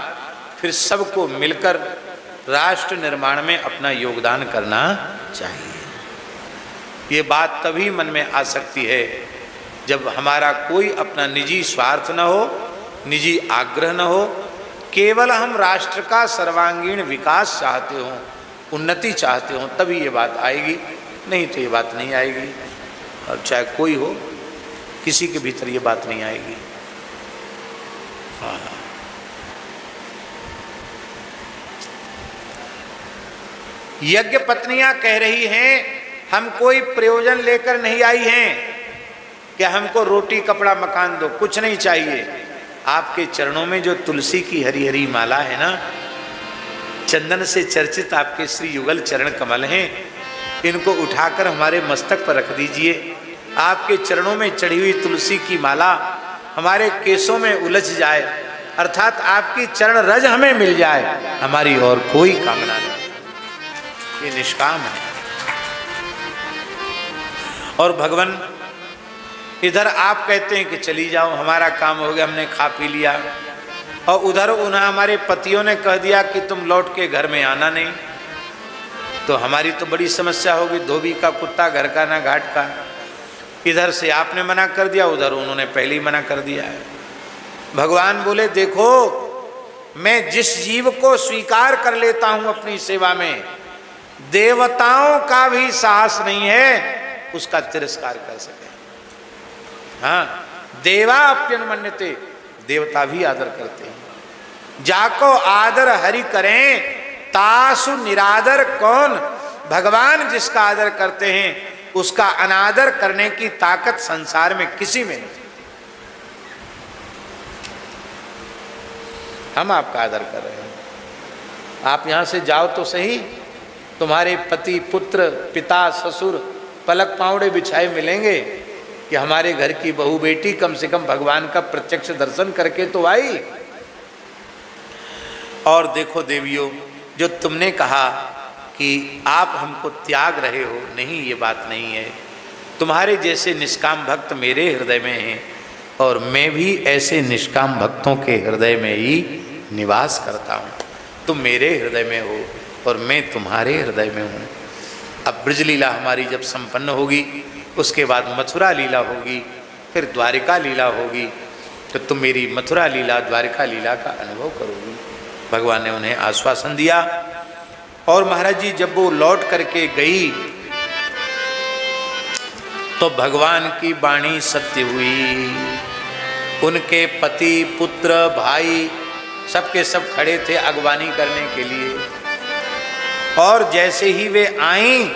फिर सबको मिलकर राष्ट्र निर्माण में अपना योगदान करना चाहिए। ये बात तभी मन में आ सकती है जब हमारा कोई अपना निजी स्वार्थ न हो, निजी आग्रह न हो, केवल हम राष्ट्र का सर्वांगीण विकास चाहते हों, उन्नति चाहते हों, तभी ये बात आएगी, नहीं तो ये बात नहीं आएगी। और चाहे कोई हो, किसी के भीतर ये बात नहीं आएगी। हाँ, यज्ञ पत्नियां कह रही हैं, हम कोई प्रयोजन लेकर नहीं आई हैं कि हमको रोटी कपड़ा मकान दो, कुछ नहीं चाहिए। आपके चरणों में जो तुलसी की हरी हरी माला है ना, चंदन से चर्चित आपके श्री युगल चरण कमल हैं, इनको उठाकर हमारे मस्तक पर रख दीजिए। आपके चरणों में चढ़ी हुई तुलसी की माला हमारे केसों में उलझ जाए, अर्थात आपकी चरण रज हमें मिल जाए, हमारी और कोई कामना नहीं। ये निष्काम है। और भगवान, इधर आप कहते हैं कि चली जाओ, हमारा काम हो गया, हमने खा पी लिया, और उधर उन्हें हमारे पतियों ने कह दिया कि तुम लौट के घर में आना नहीं, तो हमारी तो बड़ी समस्या होगी। धोबी का कुत्ता घर का ना घाट का। इधर से आपने मना कर दिया, उधर उन्होंने पहले ही मना कर दिया है। भगवान बोले, देखो, मैं जिस जीव को स्वीकार कर लेता हूं अपनी सेवा में, देवताओं का भी साहस नहीं है उसका तिरस्कार कर सके। हाँ, देवा अप्यनुमन्यते, देवता भी आदर करते हैं। जाको आदर हरि करें, तासु निरादर कौन। भगवान जिसका आदर करते हैं उसका अनादर करने की ताकत संसार में किसी में नहीं। हम आपका आदर कर रहे हैं, आप यहां से जाओ तो सही, तुम्हारे पति पुत्र पिता ससुर पलक पावड़े बिछाए मिलेंगे कि हमारे घर की बहू बेटी कम से कम भगवान का प्रत्यक्ष दर्शन करके तो आई। और देखो देवियों, जो तुमने कहा कि आप हमको त्याग रहे हो, नहीं, ये बात नहीं है। तुम्हारे जैसे निष्काम भक्त मेरे हृदय में हैं, और मैं भी ऐसे निष्काम भक्तों के हृदय में ही निवास करता हूँ। तुम मेरे हृदय में हो और मैं तुम्हारे हृदय में हूँ। अब ब्रज लीला हमारी जब संपन्न होगी, उसके बाद मथुरा लीला होगी, फिर द्वारिका लीला होगी, तो तुम मेरी मथुरा लीला द्वारिका लीला का अनुभव करोगी। भगवान ने उन्हें आश्वासन दिया। और महाराज जी जब वो लौट करके गई तो भगवान की वाणी सत्य हुई। उनके पति, पुत्र, भाई सबके सब खड़े थे अगवानी करने के लिए। और जैसे ही वे आईं,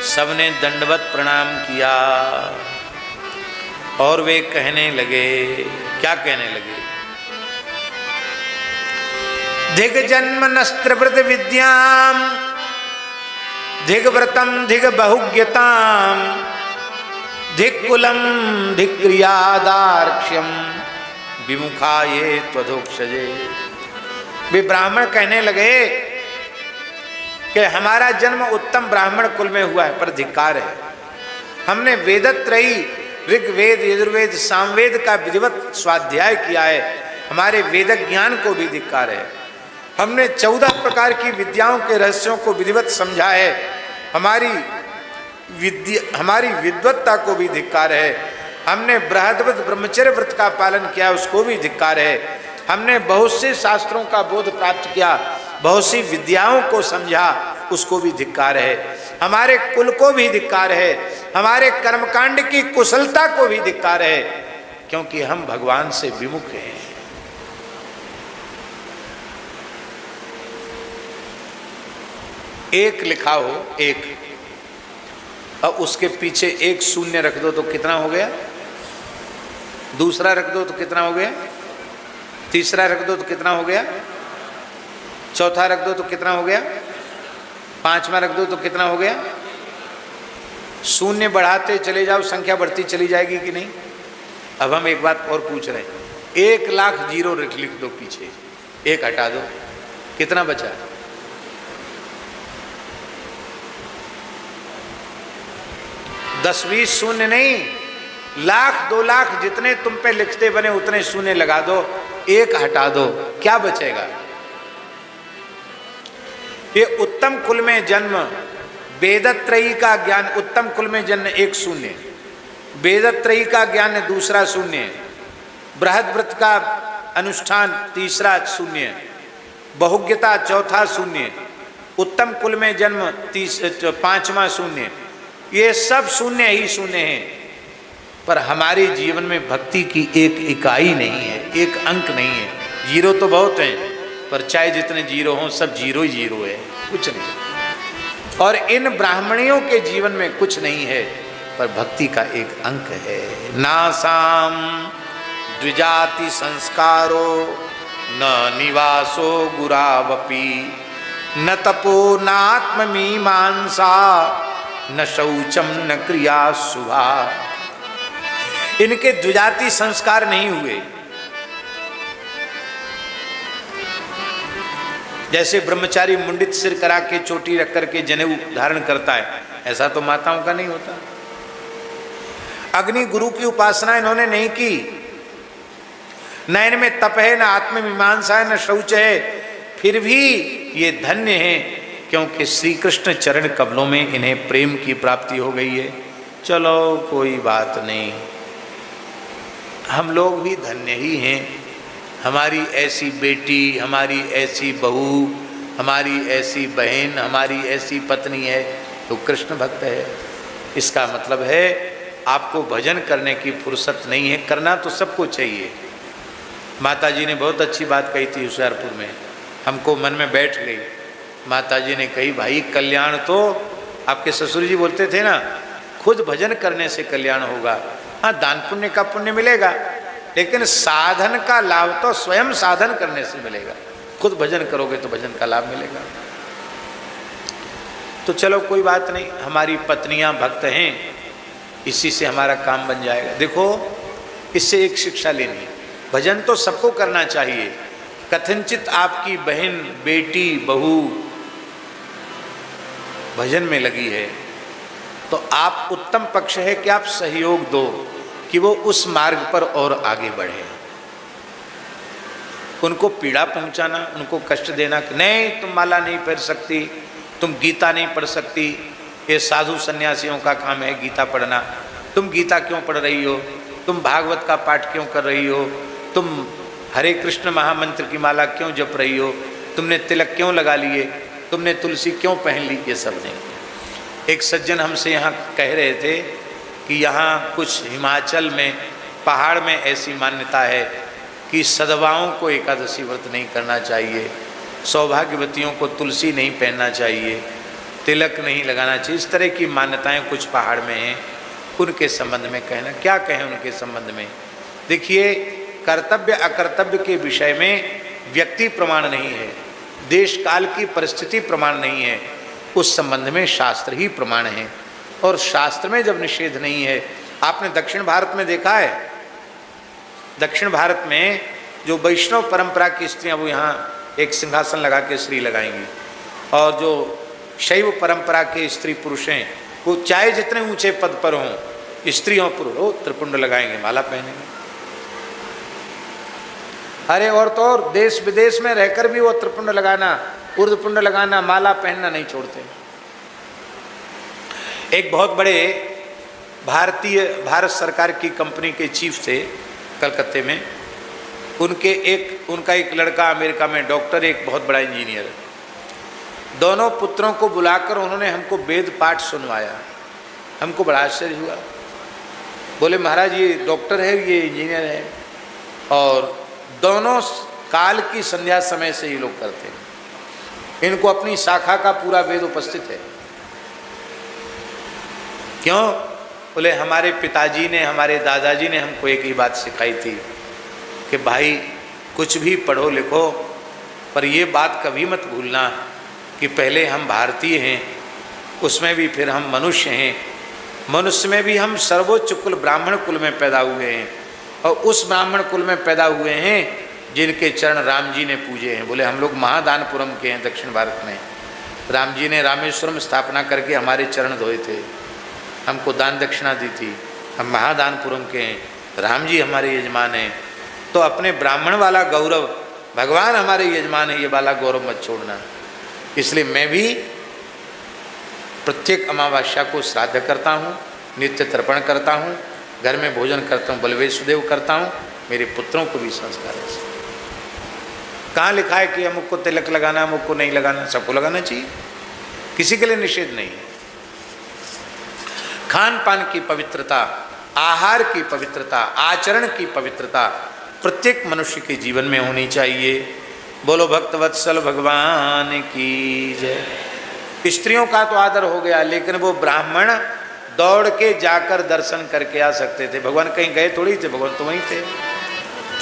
सबने दंडवत प्रणाम किया और वे कहने लगे, क्या कहने लगे? दिग्जन्म नस्त्रव्रत विद्याम दिग्व्रतम दिग बहुज्ञताम धिक्कुलम धिक्रियादार्क्ष्यम विमुखा ये त्वधोक्षजे। वे ब्राह्मण कहने लगे कि हमारा जन्म उत्तम ब्राह्मण कुल में हुआ है, पर धिक्कार है। हमने वेदत्रयी ऋग्वेद, यजुर्वेद, सामवेद का विधिवत स्वाध्याय किया है, हमारे वेद ज्ञान को भी धिक्कार है। हमने 14 प्रकार की विद्याओं के रहस्यों को विधिवत समझा है, हमारी विद्वत्ता को भी धिक्कार है। हमने बृहद्व्रत ब्रह्मचर्य व्रत का पालन किया, उसको भी धिक्कार है। हमने बहुत से शास्त्रों का बोध प्राप्त किया, बहुत सी विद्याओं को समझा, उसको भी धिक्कार है। हमारे कुल को भी धिक्कार है, हमारे कर्मकांड की कुशलता को भी धिक्कार है, क्योंकि हम भगवान से विमुख हैं। एक लिखा हो, एक, और उसके पीछे एक शून्य रख दो तो कितना हो गया? दूसरा रख दो तो कितना हो गया? तीसरा रख दो तो कितना हो गया? चौथा रख दो तो कितना हो गया? पांचवा रख दो तो कितना हो गया? शून्य बढ़ाते चले जाओ, संख्या बढ़ती चली जाएगी कि नहीं? अब हम एक बात और पूछ रहे हैं, 1,00,000 जीरो लिख दो पीछे, एक हटा दो, कितना बचा? 10-20 शून्य नहीं, 1,00,000-2,00,000 जितने तुम पे लिखते बने उतने शून्य लगा दो, एक हटा दो, क्या बचेगा? ये उत्तम कुल में जन्म, वेदत्रयी का ज्ञान, उत्तम कुल में जन्म 1 शून्य, वेदत्रयी का ज्ञान दूसरा शून्य, बृहद्व्रत का अनुष्ठान तीसरा शून्य, बहुज्ञता चौथा शून्य, उत्तम कुल में जन्म 5वां शून्य, ये सब शून्य ही शून्य हैं। पर हमारे जीवन में भक्ति की एक इकाई नहीं है, एक अंक नहीं है। जीरो तो बहुत हैं, पर चाहे जितने जीरो हों सब जीरो ही जीरो है, कुछ नहीं। और इन ब्राह्मणियों के जीवन में कुछ नहीं है, पर भक्ति का एक अंक है। नासाम द्विजाति संस्कारो न निवासो गुरावपि न तपो नात्ममीमांसा न शौचम न क्रिया शुभा। इनके द्विजाति संस्कार नहीं हुए। जैसे ब्रह्मचारी मुंडित सिर करा के चोटी रख करके जनेऊ धारण करता है, ऐसा तो माताओं का नहीं होता। अग्नि गुरु की उपासना इन्होंने नहीं की, न इनमें तप है, न आत्ममीमांसा है, न शौच है, फिर भी ये धन्य है, क्योंकि श्री कृष्ण चरण कमलों में इन्हें प्रेम की प्राप्ति हो गई है। चलो कोई बात नहीं, हम लोग भी धन्य ही हैं। हमारी ऐसी बेटी, हमारी ऐसी बहू, हमारी ऐसी बहन, हमारी ऐसी पत्नी है तो कृष्ण भक्त है। इसका मतलब है आपको भजन करने की फुर्सत नहीं है, करना तो सबको चाहिए। माता जी ने बहुत अच्छी बात कही थी होशियारपुर में, हमको मन में बैठ गई। माता जी ने कही, भाई कल्याण तो आपके ससुर जी बोलते थे ना, खुद भजन करने से कल्याण होगा। हाँ, दान पुण्य का पुण्य मिलेगा, लेकिन साधन का लाभ तो स्वयं साधन करने से मिलेगा। खुद भजन करोगे तो भजन का लाभ मिलेगा। तो चलो कोई बात नहीं, हमारी पत्नियां भक्त हैं, इसी से हमारा काम बन जाएगा। देखो, इससे एक शिक्षा लेनी, भजन तो सबको करना चाहिए। कथनचित आपकी बहन, बेटी, बहू भजन में लगी है तो आप उत्तम पक्ष है कि आप सहयोग दो कि वो उस मार्ग पर और आगे बढ़े। उनको पीड़ा पहुंचाना, उनको कष्ट देना कि नहीं तुम माला नहीं पढ़ सकती, तुम गीता नहीं पढ़ सकती, ये साधु सन्यासियों का काम है गीता पढ़ना, तुम गीता क्यों पढ़ रही हो, तुम भागवत का पाठ क्यों कर रही हो, तुम हरे कृष्ण महामंत्र की माला क्यों जप रही हो, तुमने तिलक क्यों लगा लिए, तुमने तुलसी क्यों पहन ली, ये सब नहीं। एक सज्जन हमसे यहाँ कह रहे थे कि यहाँ कुछ हिमाचल में पहाड़ में ऐसी मान्यता है कि सधवाओं को एकादशी व्रत नहीं करना चाहिए, सौभाग्यवतियों को तुलसी नहीं पहनना चाहिए, तिलक नहीं लगाना चाहिए। इस तरह की मान्यताएं कुछ पहाड़ में हैं। उनके संबंध में कहना क्या कहें उनके संबंध में। देखिए, कर्तव्य अकर्तव्य के विषय में व्यक्ति प्रमाण नहीं है, देश काल की परिस्थिति प्रमाण नहीं है, उस संबंध में शास्त्र ही प्रमाण है। और शास्त्र में जब निषेध नहीं है, आपने दक्षिण भारत में देखा है, दक्षिण भारत में जो वैष्णव परंपरा की स्त्रियां वो यहाँ एक सिंहासन लगा के श्री लगाएंगी, और जो शैव परंपरा के स्त्री पुरुष हैं वो चाहे जितने ऊंचे पद पर हों, स्त्री हो पुरुष हो, त्रिपुंड लगाएंगे, माला पहनेंगे। अरे और तो और देश विदेश में रहकर भी वो त्रिपुंड लगाना, ऊर्ध्वपुंड लगाना, माला पहनना नहीं छोड़ते। एक बहुत बड़े भारत सरकार की कंपनी के चीफ थे कलकत्ते में, उनका एक लड़का अमेरिका में डॉक्टर, एक बहुत बड़ा इंजीनियर। दोनों पुत्रों को बुलाकर उन्होंने हमको वेद पाठ सुनवाया। हमको बड़ा आश्चर्य हुआ। बोले महाराज ये डॉक्टर है, ये इंजीनियर है, और दोनों काल की संध्या समय से ये लोग करते हैं, इनको अपनी शाखा का पूरा वेद उपस्थित है। क्यों? बोले हमारे पिताजी ने, हमारे दादाजी ने हमको एक ही बात सिखाई थी कि भाई कुछ भी पढ़ो लिखो, पर ये बात कभी मत भूलना कि पहले हम भारतीय हैं, उसमें भी फिर हम मनुष्य हैं, मनुष्य में भी हम सर्वोच्च कुल ब्राह्मण कुल में पैदा हुए हैं, और उस ब्राह्मण कुल में पैदा हुए हैं जिनके चरण राम जी ने पूजे हैं। बोले हम लोग महादानपुरम के हैं, दक्षिण भारत में राम जी ने रामेश्वरम स्थापना करके हमारे चरण धोए थे, हमको दान दक्षिणा दी थी, हम महादानपुरम के हैं, राम जी हमारे यजमान हैं। तो अपने ब्राह्मण वाला गौरव, भगवान हमारे यजमान है, ये वाला गौरव मत छोड़ना। इसलिए मैं भी प्रत्येक अमावस्या को श्राद्ध करता हूँ, नित्य तर्पण करता हूँ, घर में भोजन करता हूँ, बलवेशदेव करता हूँ, मेरे पुत्रों को भी संस्कार है। कहाँ लिखा है कि अमुक को तिलक लगाना, अमुक को नहीं लगाना? सबको लगाना चाहिए, किसी के लिए निषेध नहीं है। खान पान की पवित्रता, आहार की पवित्रता, आचरण की पवित्रता प्रत्येक मनुष्य के जीवन में होनी चाहिए। बोलो भक्तवत्सल भगवान की जय। स्त्रियों का तो आदर हो गया, लेकिन वो ब्राह्मण दौड़ के जाकर दर्शन करके आ सकते थे। भगवान कहीं गए थोड़ी थे, भगवान तो वहीं थे।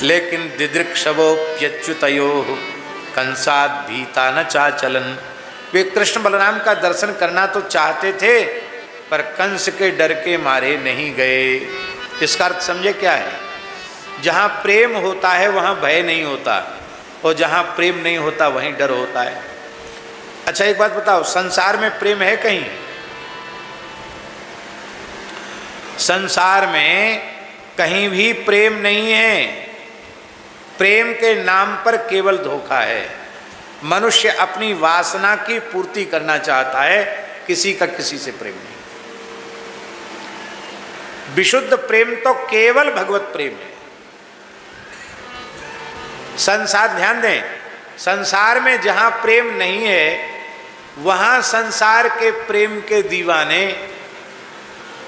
लेकिन दिदृक्षवोप्यच्युतयो कंसाद भीता न चाचलन, वे कृष्ण बलराम का दर्शन करना तो चाहते थे, पर कंस के डर के मारे नहीं गए। इसका अर्थ समझे क्या है? जहाँ प्रेम होता है वहाँ भय नहीं होता, और जहाँ प्रेम नहीं होता वहीं डर होता है। अच्छा एक बात बताओ, संसार में प्रेम है कहीं? संसार में कहीं भी प्रेम नहीं है। प्रेम के नाम पर केवल धोखा है। मनुष्य अपनी वासना की पूर्ति करना चाहता है, किसी का किसी से प्रेम नहीं। विशुद्ध प्रेम तो केवल भगवत प्रेम है। संसार, ध्यान दें, संसार में जहां प्रेम नहीं है वहां संसार के प्रेम के दीवाने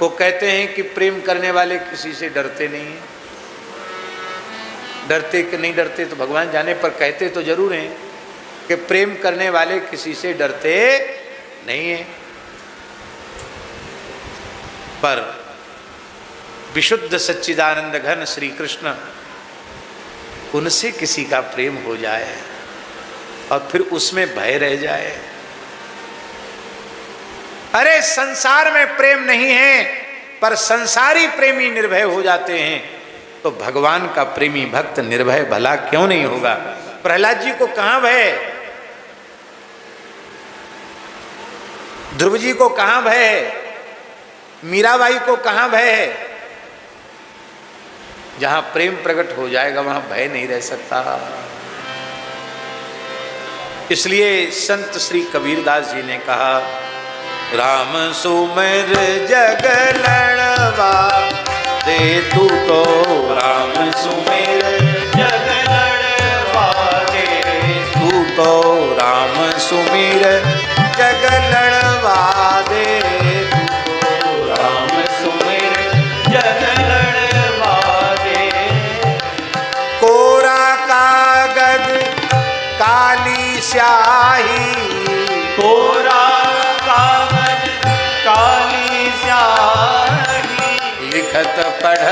वो कहते हैं कि प्रेम करने वाले किसी से डरते नहीं हैं। डरते कि नहीं डरते तो भगवान जाने, पर कहते तो जरूर हैं कि प्रेम करने वाले किसी से डरते नहीं हैं। पर विशुद्ध सच्चिदानंद घन श्री कृष्ण, उनसे किसी का प्रेम हो जाए और फिर उसमें भय रह जाए। अरे संसार में प्रेम नहीं है, पर संसारी प्रेमी निर्भय हो जाते हैं, तो भगवान का प्रेमी भक्त निर्भय भला क्यों नहीं होगा? प्रहलाद जी को कहां भय, ध्रुव जी को कहां भय, मीराबाई को कहां भय? जहां प्रेम प्रकट हो जाएगा वहां भय नहीं रह सकता। इसलिए संत श्री कबीरदास जी ने कहा, राम सुमिर जग लड़वा दे तू तो, राम सुमिर जग लड़वा दे तू तो, राम सुमिर जग लड़वा दे तू तो, राम सुमिर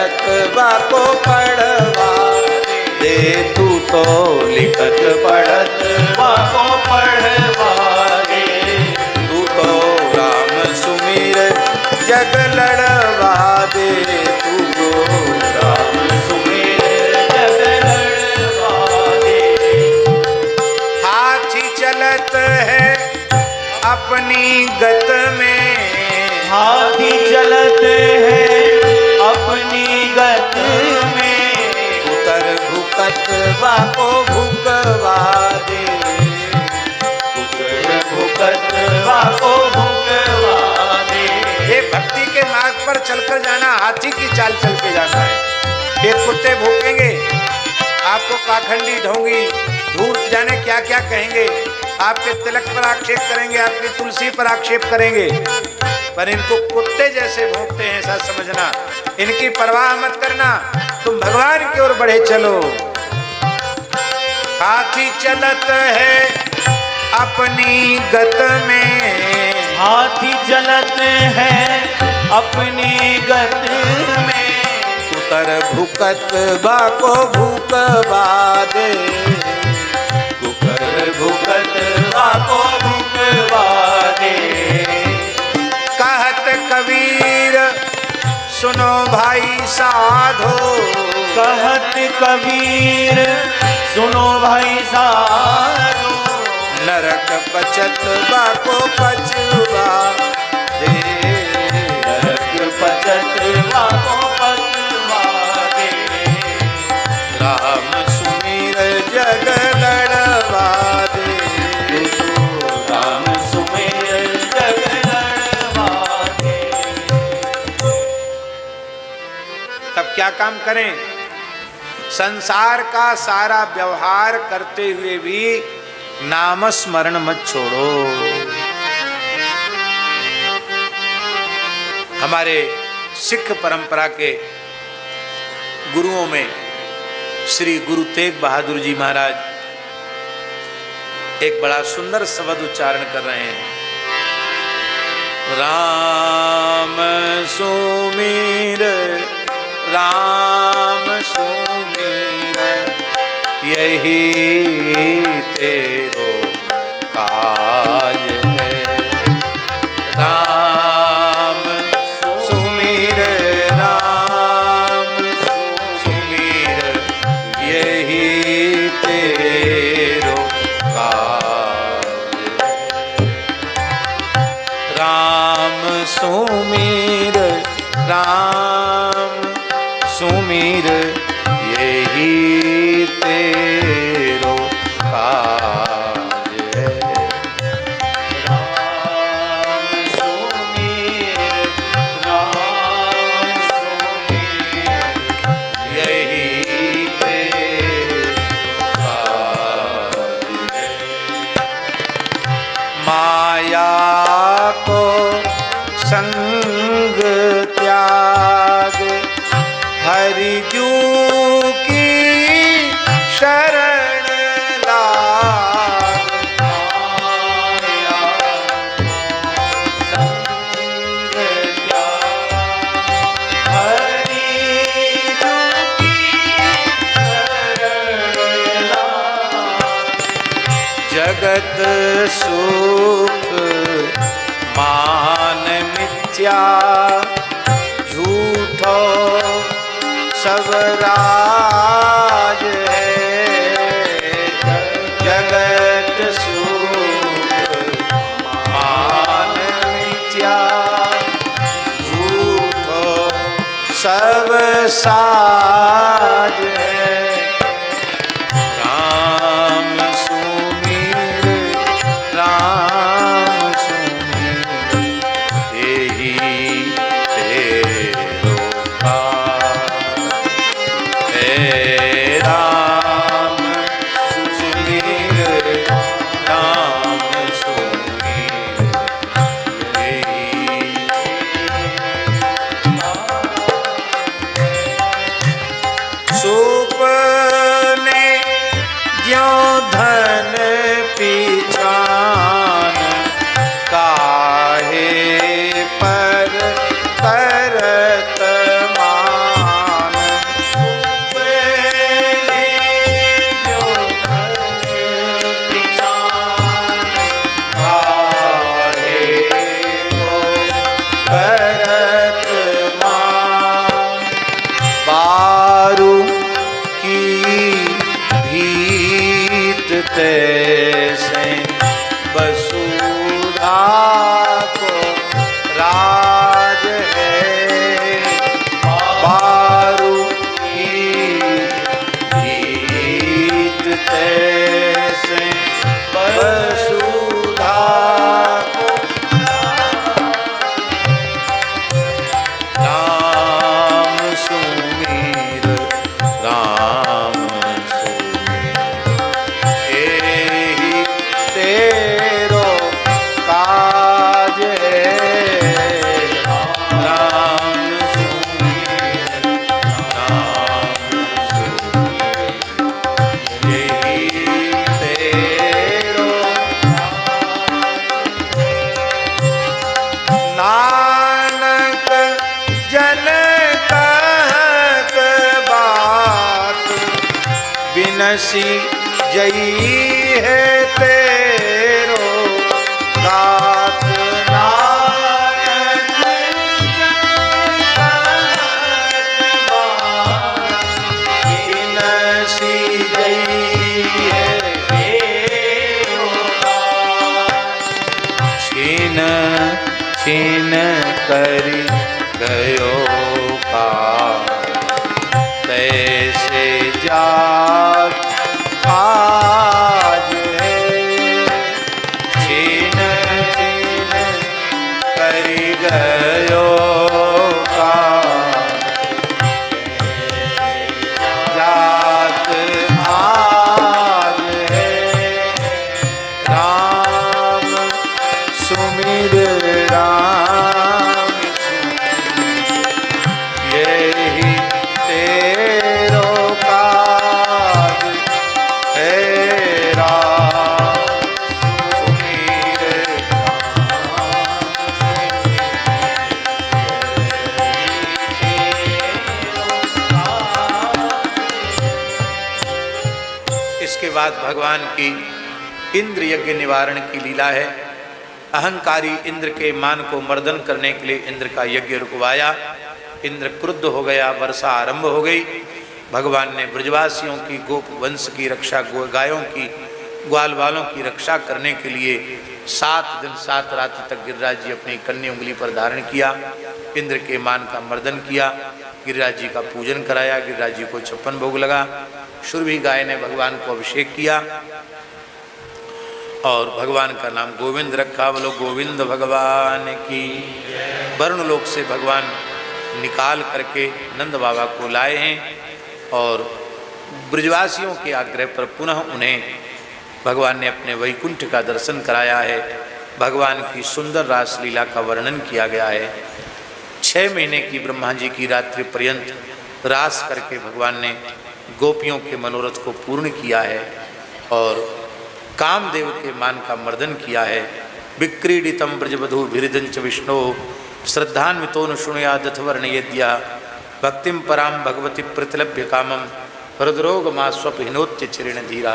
पढ़त बाको पढ़वा दे, तू तो लिखत पढ़त बाको पढ़वा दे, तू तो राम सुमिर जग लड़वा दे, तू तो राम सुमिर जग लड़वा दे। हाथी चलत है अपनी गत में, हाथी चलत है अपनी गत में, उतर भुकत बाको भुकवा दे, उतर भुकत बाको भुकवा दे। ये भक्ति के मार्ग पर चलकर जाना, हाथी की चाल चल के जाना है। फिर कुत्ते भूकेंगे, आपको पाखंडी ढोंगी धूर्त जाने क्या क्या कहेंगे, आपके तिलक पर आक्षेप करेंगे, आपकी तुलसी पर आक्षेप करेंगे, पर इनको कुत्ते जैसे भौंकते हैं ऐसा समझना। इनकी परवाह मत करना, तुम भगवान की ओर बढ़े चलो। हाथी चलत है अपनी गत में, हाथी चलत है अपनी गत में, उतर भुकत बाको भूकवा दे, उतर भुकत बाको भुकवा दे। कहत कबीर सुनो भाई साधो, कहत कबीर सुनो भाई साधो, नरक बचत बाको पचवा दे, नरक बचत बाको पचवा दे। राम सुमिर जग लड़वा दे, राम सुमिर जग लड़वा दे। तब क्या काम करें? संसार का सारा व्यवहार करते हुए भी नाम स्मरण मत छोड़ो। हमारे सिख परंपरा के गुरुओं में श्री गुरु तेग बहादुर जी महाराज एक बड़ा सुंदर शब्द उच्चारण कर रहे हैं। राम सुमिर राम सुमिर यही तेरो काज है, राम सुमिर राम सुमिर यही तेरो काज है, राम सुमिर राम सुमिर यही तेरो काज है, राम सुमिर राम सुमिर यही तेरो काज है। माया को संग त्याग हरि जू की शरण लाग, माया संग त्याग हरि जू की शरण लाग। जगत सुख मान मिथ्या झूठो सब राज है, जगत सुख मान मिथ्या झूठो सब साज है, राम सुमिर राम सुमिर यही तेरो काज है, राम सुमिर राम सुमिर यही सुपने ज्यों धन पिछान काहे पर करत मान, सी जई है तेरो दात नायक कीन सी जई है तेरो छीन छीन करी गयो पार तैसे जात आज है छीन छीन करी गयो पार जात आज है राम सुमिर राम यही तेरो काज है राम सुमिर इसके बाद भगवान की इंद्र यज्ञ निवारण की लीला है। अहंकारी इंद्र के मान को मर्दन करने के लिए इंद्र का यज्ञ रुकवाया। इंद्र क्रुद्ध हो गया, वर्षा आरंभ हो गई। भगवान ने ब्रजवासियों की गोप वंश की रक्षा, गायों की, ग्वाल वालों की रक्षा करने के लिए 7 दिन 7 रात्रि तक गिरिराज जी अपनी कन्या उंगली पर धारण किया। इंद्र के मान का मर्दन किया, गिरिराज जी का पूजन कराया, गिरिराज जी को 56 भोग लगा। शुरभी गाय ने भगवान को अभिषेक किया और भगवान का नाम गोविंद रखा। बोलो गोविंद भगवान की। वरुण लोक से भगवान निकाल करके नंद बाबा को लाए हैं और ब्रजवासियों के आग्रह पर पुनः उन्हें भगवान ने अपने वैकुंठ का दर्शन कराया है। भगवान की सुंदर रासलीला का वर्णन किया गया है। 6 महीने की ब्रह्मा जी की रात्रि पर्यंत रास करके भगवान ने गोपियों के मनोरथ को पूर्ण किया है और कामदेव के मान का मर्दन किया है। विक्रीडितम ब्रजवधू भिरिदंच विष्णु श्रद्धान्वितो न शुणुयादथ यद्या भक्तिम पराम भगवती प्रतिलभ्य कामम हृदरोग मास्वप हिनोत्य चिरण धीरा।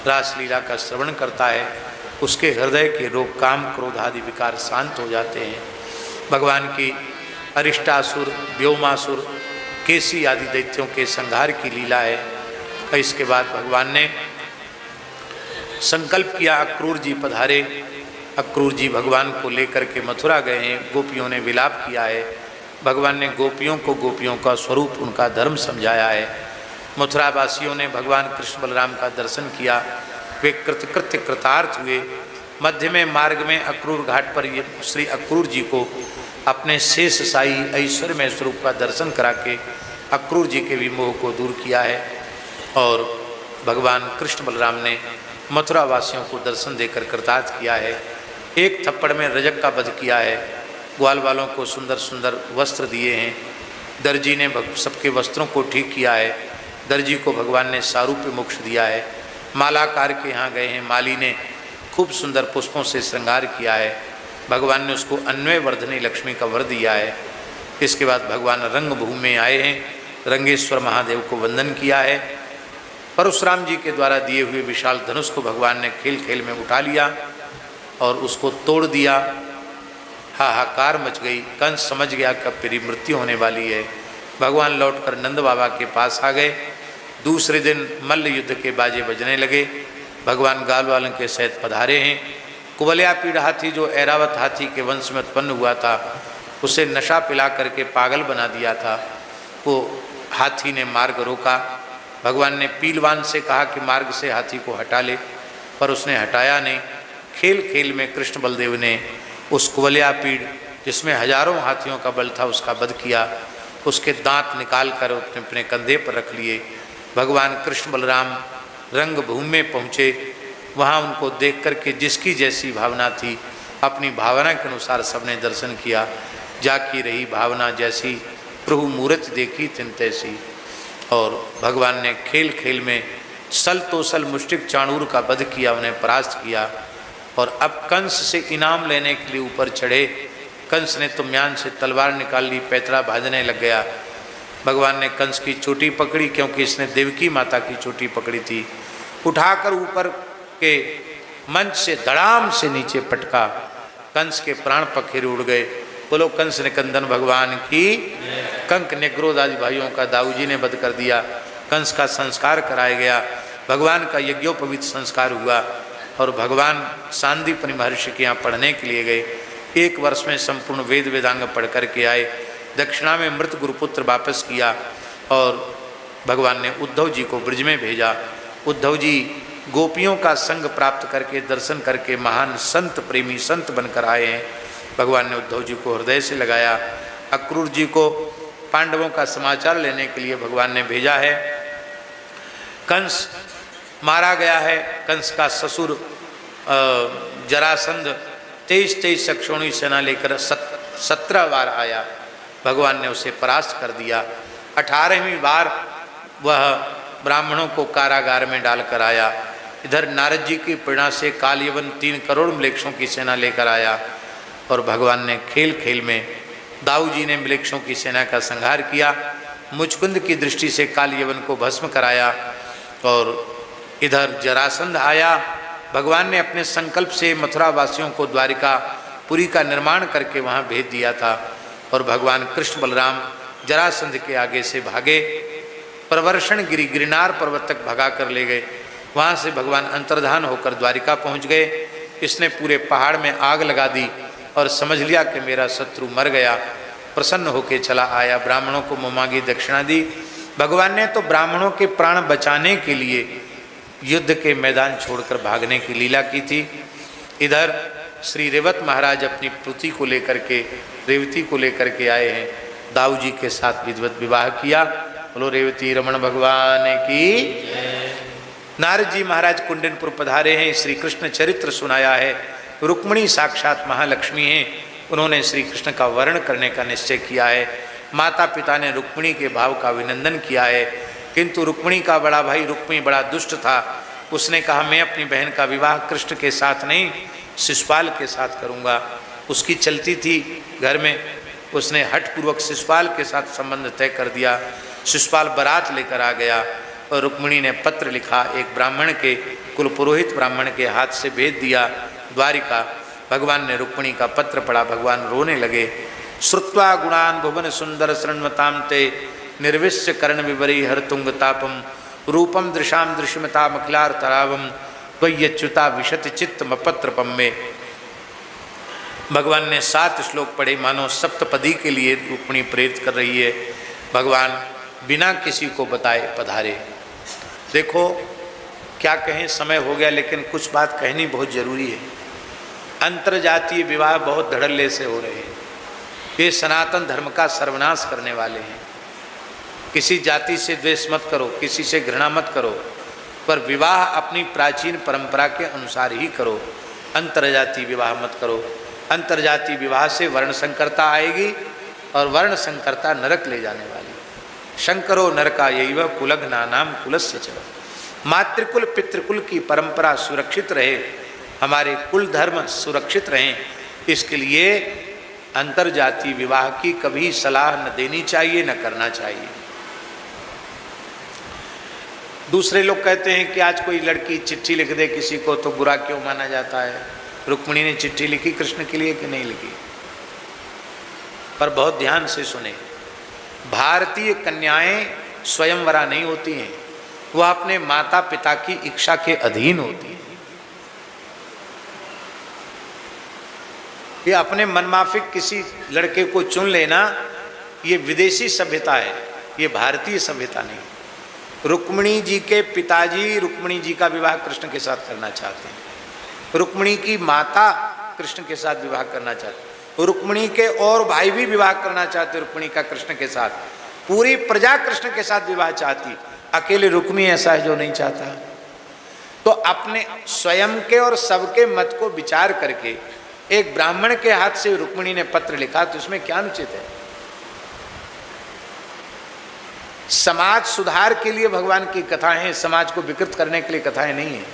रासलीला का श्रवण करता है, उसके हृदय के रोग, काम, क्रोध आदि विकार शांत हो जाते हैं। भगवान की अरिष्टासुर, व्योमासुर, केसी आदि दैत्यों के संहार की लीला है। इसके बाद भगवान ने संकल्प किया, अक्रूर जी पधारे। अक्रूर जी भगवान को लेकर के मथुरा गए हैं। गोपियों ने विलाप किया है। भगवान ने गोपियों को गोपियों का स्वरूप, उनका धर्म समझाया है। मथुरा वासियों ने भगवान कृष्ण बलराम का दर्शन किया, वे कृतकृत्य कृतार्थ हुए। मध्य में मार्ग में अक्रूर घाट पर ये श्री अक्रूर जी को अपने शेष साई ऐश्वर्यमय स्वरूप का दर्शन करा के अक्रूर जी के विमोह को दूर किया है। और भगवान कृष्ण बलराम ने मथुरा वासियों को दर्शन देकर कृतार्थ किया है। एक थप्पड़ में रजक का वध किया है। ग्वाल वालों को सुंदर सुंदर वस्त्र दिए हैं। दर्जी ने सबके वस्त्रों को ठीक किया है। दर्जी को भगवान ने सारूप्य मोक्ष दिया है। मालाकार के यहाँ गए हैं, माली ने खूब सुंदर पुष्पों से श्रृंगार किया है। भगवान ने उसको अन्वय वर्धनी लक्ष्मी का वर दिया है। इसके बाद भगवान रंगभूमि में आए हैं, रंगेश्वर महादेव को वंदन किया है। परशुराम जी के द्वारा दिए हुए विशाल धनुष को भगवान ने खेल खेल में उठा लिया और उसको तोड़ दिया। हाहाकार मच गई। कंस समझ गया कि अब मेरी मृत्यु होने वाली है। भगवान लौटकर नंद बाबा के पास आ गए। दूसरे दिन मल्ल युद्ध के बाजे बजने लगे। भगवान गाल वालों के सहित पधारे हैं। कुबलियापीड़ हाथी जो ऐरावत हाथी के वंश में उत्पन्न हुआ था, उसे नशा पिला करके पागल बना दिया था, वो हाथी ने मार्ग रोका। भगवान ने पीलवान से कहा कि मार्ग से हाथी को हटा ले, पर उसने हटाया नहीं। खेल खेल में कृष्ण बलदेव ने उस कुबलियापीड़ जिसमें हजारों हाथियों का बल था उसका वध किया। उसके दांत निकाल कर अपने कंधे पर रख लिए। भगवान कृष्ण बलराम रंगभूमि में पहुँचे। वहाँ उनको देख कर के जिसकी जैसी भावना थी, अपनी भावना के अनुसार सबने दर्शन किया। जाकी रही भावना जैसी, प्रभु मूर्ति देखी तिन तैसी। और भगवान ने खेल खेल में सल तो सल मुष्टिक चाणूर का वध किया, उन्हें परास्त किया। और अब कंस से इनाम लेने के लिए ऊपर चढ़े। कंस ने तो म्यान से तलवार निकाल ली, पैतरा भाजने लग गया। भगवान ने कंस की चोटी पकड़ी, क्योंकि इसने देवकी माता की चोटी पकड़ी थी, उठाकर ऊपर के मंच से धड़ाम से नीचे पटका। कंस के प्राण पखेरु उड़ गए। बोलो कंस निकंदन भगवान की। कंक निग्रोध आदि भाइयों का दाऊ जी ने वध कर दिया। कंस का संस्कार कराया गया। भगवान का यज्ञोपवीत संस्कार हुआ और भगवान सांदीपनि महर्षि के यहाँ पढ़ने के लिए गए। 1 वर्ष में संपूर्ण वेद वेदांग पढ़ करके आए। दक्षिणा में मृत गुरुपुत्र वापस किया और भगवान ने उद्धव जी को ब्रज में भेजा। उद्धव जी गोपियों का संग प्राप्त करके दर्शन करके महान संत प्रेमी संत बनकर आए हैं। भगवान ने उद्धव जी को हृदय से लगाया। अक्रूर जी को पांडवों का समाचार लेने के लिए भगवान ने भेजा है। कंस मारा गया है। कंस का ससुर जरासंध 23 अक्षौणी सेना लेकर 17 बार आया। भगवान ने उसे परास्त कर दिया। 18वीं बार वह ब्राह्मणों को कारागार में डालकर आया। इधर नारद जी की प्रेरणा से कालयवन 3 करोड़ म्लेच्छों की सेना लेकर आया और भगवान ने खेल खेल में दाऊ जी ने म्लेच्छों की सेना का संहार किया। मुचकुंद की दृष्टि से कालयवन को भस्म कराया और इधर जरासंध आया। भगवान ने अपने संकल्प से मथुरा वासियों को द्वारिका पुरी का निर्माण करके वहाँ भेज दिया था और भगवान कृष्ण बलराम जरासंध के आगे से भागे। प्रवर्षण गिरी गिरनार पर्वत तक भगा कर ले गए। वहाँ से भगवान अंतर्धान होकर द्वारिका पहुँच गए। इसने पूरे पहाड़ में आग लगा दी और समझ लिया कि मेरा शत्रु मर गया। प्रसन्न होकर चला आया। ब्राह्मणों को मुमांगी दक्षिणा दी। भगवान ने तो ब्राह्मणों के प्राण बचाने के लिए युद्ध के मैदान छोड़कर भागने की लीला की थी। इधर श्री रेवत महाराज अपनी पुत्री को लेकर के रेवती को लेकर के आए हैं। दाऊ जी के साथ विधिवत विवाह किया। बोलो रेवती रमण भगवान की। नारद जी महाराज कुंडनपुर पधारे हैं। श्री कृष्ण चरित्र सुनाया है। रुक्मिणी साक्षात महालक्ष्मी हैं। उन्होंने श्री कृष्ण का वर्ण करने का निश्चय किया है। माता पिता ने रुक्मिणी के भाव का अभिनंदन किया है, किंतु रुक्मिणी का बड़ा भाई रुक्मी बड़ा दुष्ट था। उसने कहा मैं अपनी बहन का विवाह कृष्ण के साथ नहीं शिशुपाल के साथ करूँगा। उसकी चलती थी घर में। उसने हठपूर्वक शिशुपाल के साथ संबंध तय कर दिया। शिशुपाल बारात लेकर आ गया और रुक्मिणी ने पत्र लिखा, एक ब्राह्मण के कुल पुरोहित ब्राह्मण के हाथ से भेज दिया द्वारिका। भगवान ने रुक्मिणी का पत्र पढ़ा। भगवान रोने लगे। श्रुत्वा गुणान भुवन सुंदर शृण्वताम ते निर्विश्य कर्ण विवरी हर तुंग तापम रूपम दृशाम दृश्यमता मखिलार तरावम त्वय्यच्युता विशति चित्त मपत्रपम में। भगवान ने 7 श्लोक पढ़े, मानो सप्तपदी के लिए रुक्मिणी प्रेरित कर रही है। भगवान बिना किसी को बताए पधारे। देखो क्या कहें, समय हो गया, लेकिन कुछ बात कहनी बहुत जरूरी है। अंतरजातीय विवाह बहुत धड़ल्ले से हो रहे हैं। ये सनातन धर्म का सर्वनाश करने वाले हैं। किसी जाति से द्वेष मत करो, किसी से घृणा मत करो, पर विवाह अपनी प्राचीन परंपरा के अनुसार ही करो। अंतरजातीय विवाह मत करो। अंतरजातीय विवाह से वर्ण संकरता आएगी और वर्ण संकरता नरक ले जाने वाली। शंकरो नरका यैव कुलघ्ना नाम कुलस्य च। मातृकुल पितृकुल की परंपरा सुरक्षित रहे, हमारे कुल धर्म सुरक्षित रहें, इसके लिए अंतरजातीय विवाह की कभी सलाह न देनी चाहिए, न करना चाहिए। दूसरे लोग कहते हैं कि आज कोई लड़की चिट्ठी लिख दे किसी को तो बुरा क्यों माना जाता है। रुक्मिणी ने चिट्ठी लिखी कृष्ण के लिए कि नहीं लिखी? पर बहुत ध्यान से सुने, भारतीय कन्याएं स्वयंवरा नहीं होती हैं, वह अपने माता पिता की इच्छा के अधीन होती हैं। ये अपने मनमाफिक किसी लड़के को चुन लेना, ये विदेशी सभ्यता है, ये भारतीय सभ्यता नहीं। रुक्मिणी जी के पिताजी रुक्मिणी जी का विवाह कृष्ण के साथ करना चाहते हैं। रुक्मिणी की माता कृष्ण के साथ विवाह करना चाहते हैं। रुक्मिणी के और भाई भी विवाह करना चाहते रुक्मिणी का कृष्ण के साथ। पूरी प्रजा कृष्ण के साथ विवाह चाहती, अकेले रुक्मिणी ऐसा है जो नहीं चाहता। तो अपने स्वयं के और सबके मत को विचार करके एक ब्राह्मण के हाथ से रुक्मिणी ने पत्र लिखा, तो इसमें क्या अनुचित है? समाज सुधार के लिए भगवान की कथाएं हैं, समाज को विकृत करने के लिए कथाएं नहीं है।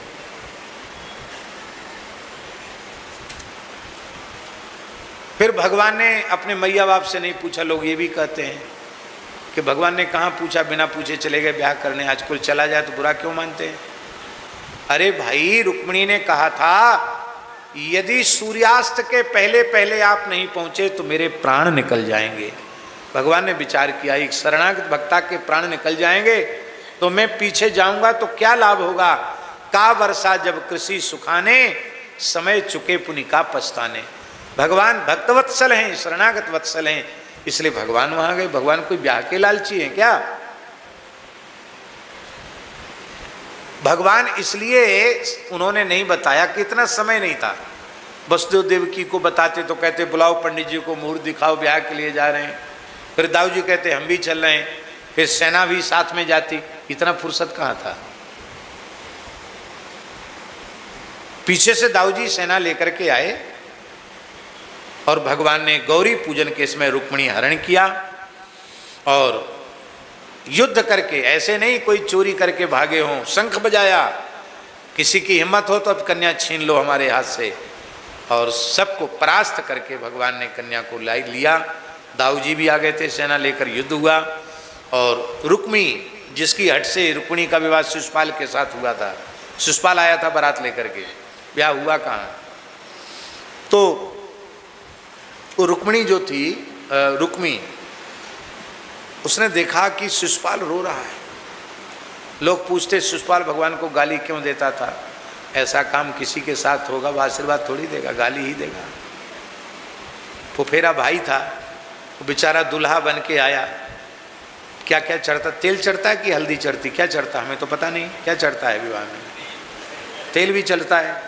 फिर भगवान ने अपने मैया बाप से नहीं पूछा। लोग ये भी कहते हैं कि भगवान ने कहाँ पूछा, बिना पूछे चले गए ब्याह करने। आज कोई चला जाए तो बुरा क्यों मानते हैं? अरे भाई, रुक्मिणी ने कहा था यदि सूर्यास्त के पहले पहले आप नहीं पहुंचे तो मेरे प्राण निकल जाएंगे। भगवान ने विचार किया, एक शरणागत भक्ता के प्राण निकल जाएंगे तो मैं पीछे जाऊंगा तो क्या लाभ होगा। का वर्षा जब कृषि सुखाने, समय चुके पुनि का पछताने। भगवान भक्त वत्सल हैं, शरणागत वत्सल हैं, इसलिए भगवान वहां गए। भगवान कोई ब्याह के लालची हैं क्या? भगवान इसलिए उन्होंने नहीं बताया कि इतना समय नहीं था। वसुदेव देवकी को बताते तो कहते बुलाओ पंडित जी को, मुहूर्त दिखाओ, ब्याह के लिए जा रहे हैं। फिर दाऊ जी कहते हम भी चल रहे हैं, फिर सेना भी साथ में जाती। इतना फुर्सत कहाँ था। पीछे से दाऊ जी सेना लेकर के आए और भगवान ने गौरी पूजन के इसमें रुक्मिणी हरण किया और युद्ध करके, ऐसे नहीं कोई चोरी करके भागे हों, शंख बजाया, किसी की हिम्मत हो तो अब कन्या छीन लो हमारे हाथ से, और सबको परास्त करके भगवान ने कन्या को लाई लिया। दाऊ जी भी आ गए थे, सेना लेकर युद्ध हुआ। और रुक्मिणी, जिसकी हट से रुक्मिणी का विवाह शिशुपाल के साथ हुआ था, शिशुपाल आया था बारात लेकर के, ब्याह हुआ कहाँ। तो वो रुक्मिणी जो थी, रुक्मी, उसने देखा कि शिशुपाल रो रहा है। लोग पूछते शिशुपाल भगवान को गाली क्यों देता था। ऐसा काम किसी के साथ होगा वो आशीर्वाद थोड़ी देगा, गाली ही देगा। फुफेरा भाई था, वो बेचारा दूल्हा बन के आया। क्या क्या चढ़ता, तेल चढ़ता है कि हल्दी चढ़ती, क्या चढ़ता हमें तो पता नहीं क्या चढ़ता है विवाह में। तेल भी चढ़ता है,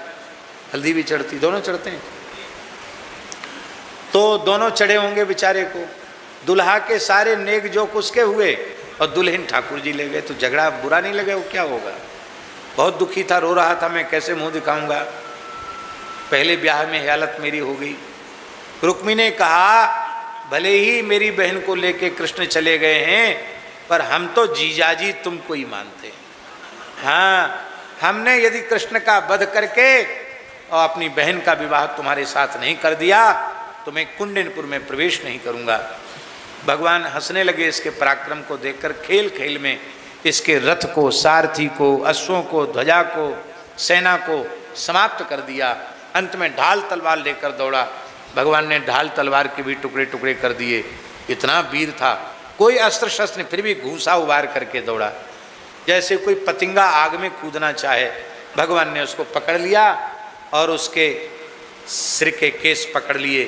हल्दी भी चढ़ती, दोनों चढ़ते हैं। तो दोनों चढ़े होंगे बेचारे को। दुल्हा के सारे नेक जोक उसके हुए और दुल्हन ठाकुर जी ले गए। तो झगड़ा बुरा नहीं लगे, वो क्या होगा। बहुत दुखी था, रो रहा था, मैं कैसे मुंह दिखाऊंगा, पहले ब्याह में हालत मेरी हो गई। रुक्मिणी ने कहा भले ही मेरी बहन को लेके कृष्ण चले गए हैं, पर हम तो जीजाजी तुमको ही मानते हैं। हाँ, हमने यदि कृष्ण का वध करके और अपनी बहन का विवाह तुम्हारे साथ नहीं कर दिया तो मैं कुंडनपुर में प्रवेश नहीं करूंगा। भगवान हंसने लगे इसके पराक्रम को देखकर। खेल खेल में इसके रथ को, सारथी को, अश्वों को, ध्वजा को, सेना को समाप्त कर दिया। अंत में ढाल तलवार लेकर दौड़ा। भगवान ने ढाल तलवार के भी टुकड़े टुकड़े कर दिए। इतना वीर था, कोई अस्त्र शस्त्र नहीं, फिर भी घूंसा उबार करके दौड़ा, जैसे कोई पतिंगा आग में कूदना चाहे। भगवान ने उसको पकड़ लिया और उसके सिर के केस पकड़ लिए,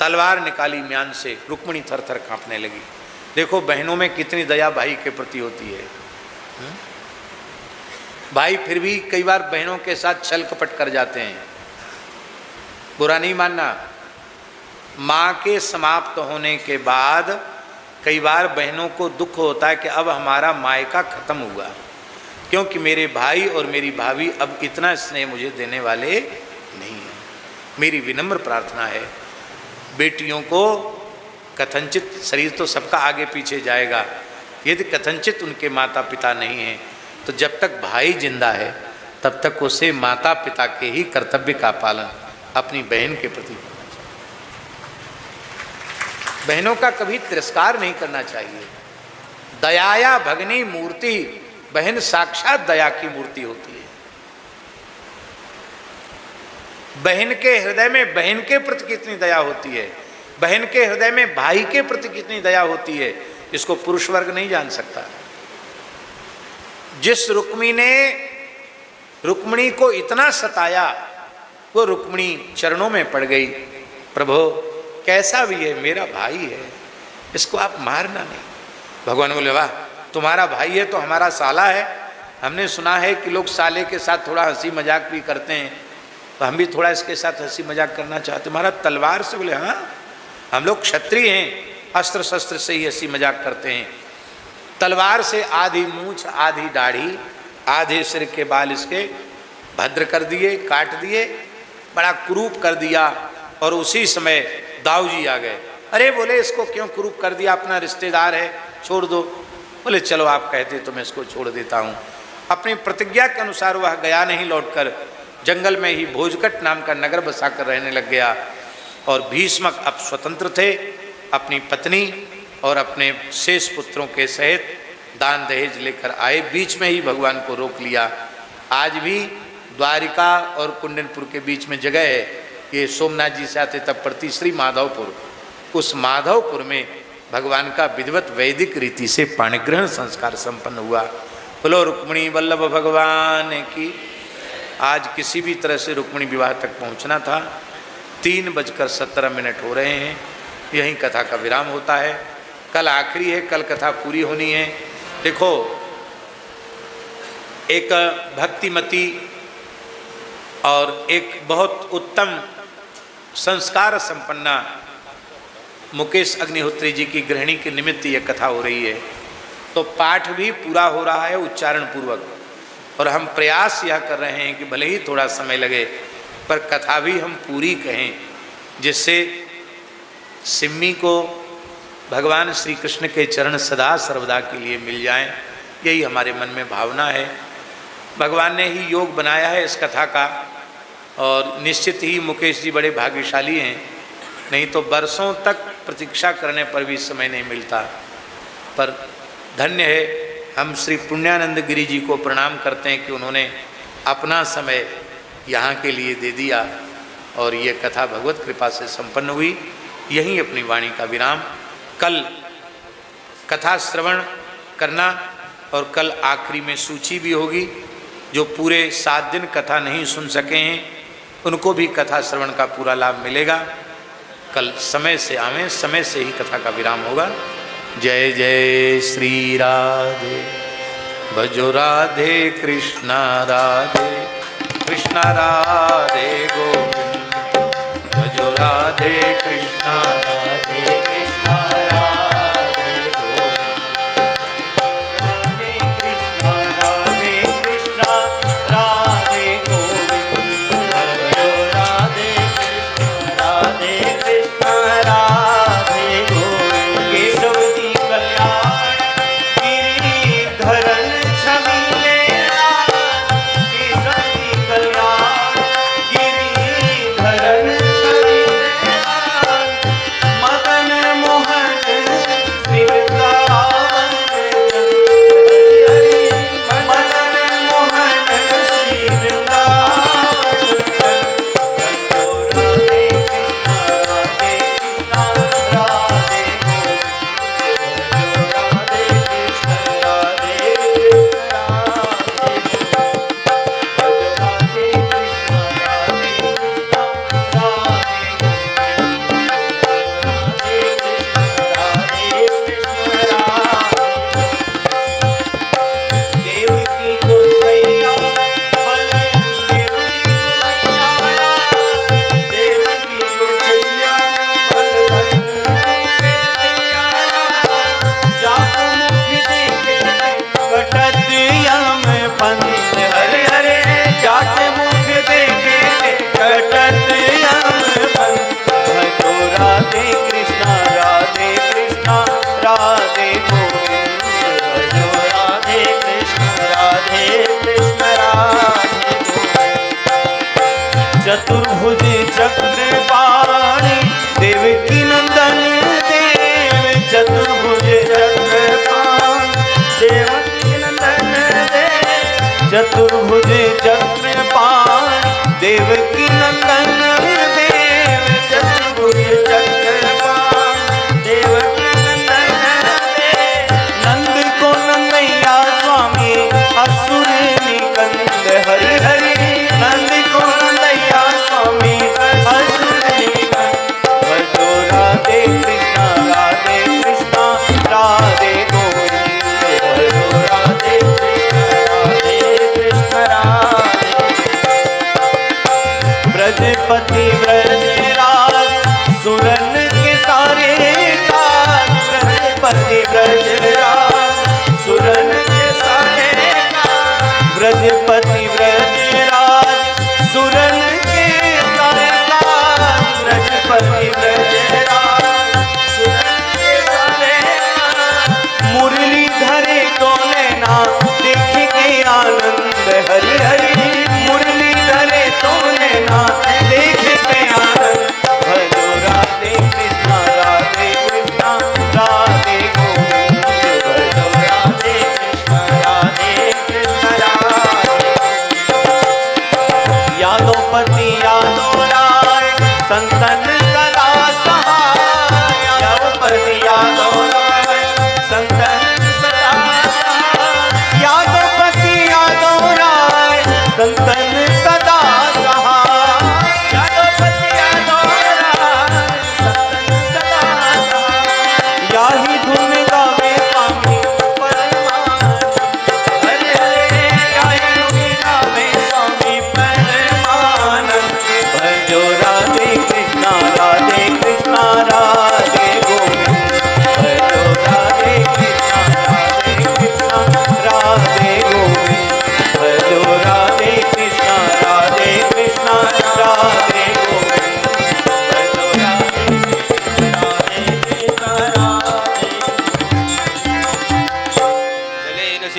तलवार निकाली म्यान से। रुक्मिणी थर थर कांपने लगी। देखो बहनों में कितनी दया भाई के प्रति होती है। भाई फिर भी कई बार बहनों के साथ छल कपट कर जाते हैं, बुरा नहीं मानना। माँ के समाप्त होने के बाद कई बार बहनों को दुख होता है कि अब हमारा मायका खत्म हुआ, क्योंकि मेरे भाई और मेरी भाभी अब इतना स्नेह मुझे देने वाले नहीं हैं। मेरी विनम्र प्रार्थना है, बेटियों को कथनचित, शरीर तो सबका आगे पीछे जाएगा, यदि कथनचित उनके माता पिता नहीं हैं तो जब तक भाई जिंदा है तब तक उसे माता पिता के ही कर्तव्य का पालन अपनी बहन के प्रति करना चाहिए। बहनों का कभी तिरस्कार नहीं करना चाहिए। दयाया भगनी मूर्ति, बहन साक्षात दया की मूर्ति होती है। बहन के हृदय में बहन के प्रति कितनी दया होती है, बहन के हृदय में भाई के प्रति कितनी दया होती है, इसको पुरुष वर्ग नहीं जान सकता। जिस रुक्मिणी को इतना सताया, वो रुक्मिणी चरणों में पड़ गई। प्रभु कैसा भी है मेरा भाई है, इसको आप मारना नहीं। भगवान बोले वाह, तुम्हारा भाई है तो हमारा साला है। हमने सुना है कि लोग साले के साथ थोड़ा हंसी मजाक भी करते हैं, तो हम भी थोड़ा इसके साथ हंसी मजाक करना चाहते। हमारा तलवार से? बोले हाँ, हम लोग क्षत्रिय हैं, अस्त्र शस्त्र से ही हंसी मजाक करते हैं। तलवार से आधी मूछ, आधी दाढ़ी, आधे सिर के बाल इसके भद्र कर दिए, काट दिए, बड़ा कुरूप कर दिया। और उसी समय दाऊ जी आ गए। अरे बोले इसको क्यों कुरूप कर दिया, अपना रिश्तेदार है, छोड़ दो। बोले चलो आप कहते तो मैं इसको छोड़ देता हूँ। अपनी प्रतिज्ञा के अनुसार वह गया नहीं, लौटकर जंगल में ही भोजकट नाम का नगर बसाकर रहने लग गया। और भीष्मक अब स्वतंत्र थे, अपनी पत्नी और अपने शेष पुत्रों के सहित दान दहेज लेकर आए। बीच में ही भगवान को रोक लिया। आज भी द्वारिका और कुंडनपुर के बीच में जगह है, ये सोमनाथ जी से आते तब पड़ती श्री माधवपुर। उस माधवपुर में भगवान का विधिवत वैदिक रीति से पाणिग्रहण संस्कार संपन्न हुआ। बोलो रुक्मिणी वल्लभ भगवान की। आज किसी भी तरह से रुक्मिणी विवाह तक पहुंचना था। 3:17 हो रहे हैं, यहीं कथा का विराम होता है। कल आखिरी है, कल कथा पूरी होनी है। देखो, एक भक्तिमती और एक बहुत उत्तम संस्कार संपन्ना मुकेश अग्निहोत्री जी की गृहिणी के निमित्त यह कथा हो रही है। तो पाठ भी पूरा हो रहा है उच्चारण पूर्वक, और हम प्रयास यह कर रहे हैं कि भले ही थोड़ा समय लगे पर कथा भी हम पूरी कहें, जिससे सिम्मी को भगवान श्री कृष्ण के चरण सदा सर्वदा के लिए मिल जाएं। यही हमारे मन में भावना है। भगवान ने ही योग बनाया है इस कथा का, और निश्चित ही मुकेश जी बड़े भाग्यशाली हैं, नहीं तो बरसों तक प्रतीक्षा करने पर भी समय नहीं मिलता। पर धन्य है, हम श्री पुण्यानंद गिरी जी को प्रणाम करते हैं कि उन्होंने अपना समय यहाँ के लिए दे दिया और ये कथा भगवत कृपा से संपन्न हुई। यहीं अपनी वाणी का विराम। कल कथा श्रवण करना, और कल आखिरी में सूची भी होगी। जो पूरे 7 दिन कथा नहीं सुन सके हैं उनको भी कथा श्रवण का पूरा लाभ मिलेगा। कल समय से आवें, समय से ही कथा का विराम होगा। जय जय श्री राधे। भजो राधे कृष्णा राधे कृष्णा राधे गोविंद। भजो राधे कृष्णा राधे कृष्णा राधे गोविंद। राधे कृष्णा राधे कृष्णा राधे गोविंद। भजो राधे कृष्णा राधे कृष्णा राधे गोविंद। केशव जी कल्याण गिरिधरन छबीले लाल। केशव जी कल्याण गिरिधरन छबीले लाल। मदन मोहन वृंदावन हरि। मदन मोहन श्री वृंदावन। भजो राधे कृष्णा राधे कृष्णा राधे गोविंद। भजो राधे कृष्णा राधे कृष्णा राधे गोविंद। भजो राधे कृष्णा राधे कृष्णा राधे गोविंद। देवकी को सैया बलदेव जी को सैया। देवकी को सैया बलदेव के सैया। जाप मुख देखे कटत यम पंथ। हरे हरे जाट मुख देखे कटत यम पंथ। भजो राधे कृष्णा राधे कृष्णा राधे गोविंद। भजो राधे कृष्णा राधे कृष्णा राधे गोविंद। चतुर्भुज चक्रपाणि देवकी नंदन देव। चतुर्भुज चक्रपाणि देवकी नंदन देव। चतुर्भुज चक्रपाणि देवकी नंदन देव। चतुर्भुज चक्रपाणि देवकी नंदन देव। नंद को नंदैया स्वामी असुर निकंद। हरि हरि नंद को नंदैया स्वामी असुर निकंद। भजो राधे कृष्णा राधे कृष्णा राधे गोविंद। भजो राधे कृष्णा राधे कृष्णा राधे। ब्रज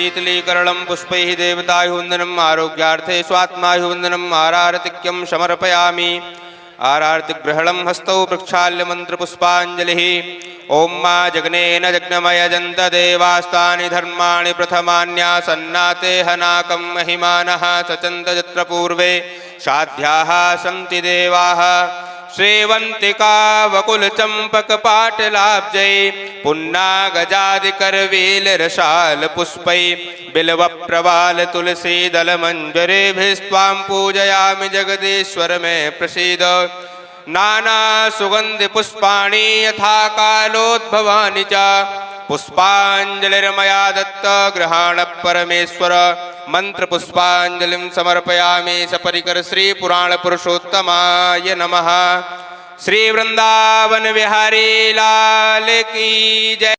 शीतलीकरणं पुष्पैः देवतायुवन्दनम् आरोग्यार्थे स्वात्मायुवन्दनम् आरारतिक्यं समर्पयामि आरार्तिग्रहणं हस्तौ प्रक्षाल्य मन्त्रपुष्पाञ्जलिः ॐ मा जग्नेन जग्नमयजन्त देवास्तानि धर्माणि प्रथमान्यासन्नाते हनाकं महिमानः सचन्त यत्र पूर्वे साध्याः सन्ति देवाः श्रीवन्तिका वकुलचम्पकपाटलाब्जै पुन्नागजादिकरवीलरसालपुष्पै बिल्वप्रवालतुलसीदलमञ्जरीभिस्त्वां पूजयामि जगदीश्वर मे प्रसीद नानासुगन्धिपुष्पाणि यथा कालोद्भवानि च पुष्पाञ्जलिर्मया दत्त गृहाण परमेश्वर मंत्रपुष्पाञ्जलिं समर्पयामि सपरिकर श्री पुराण पुरुषोत्तमाय नमः। श्री वृंदावन विहारी लाल की जय।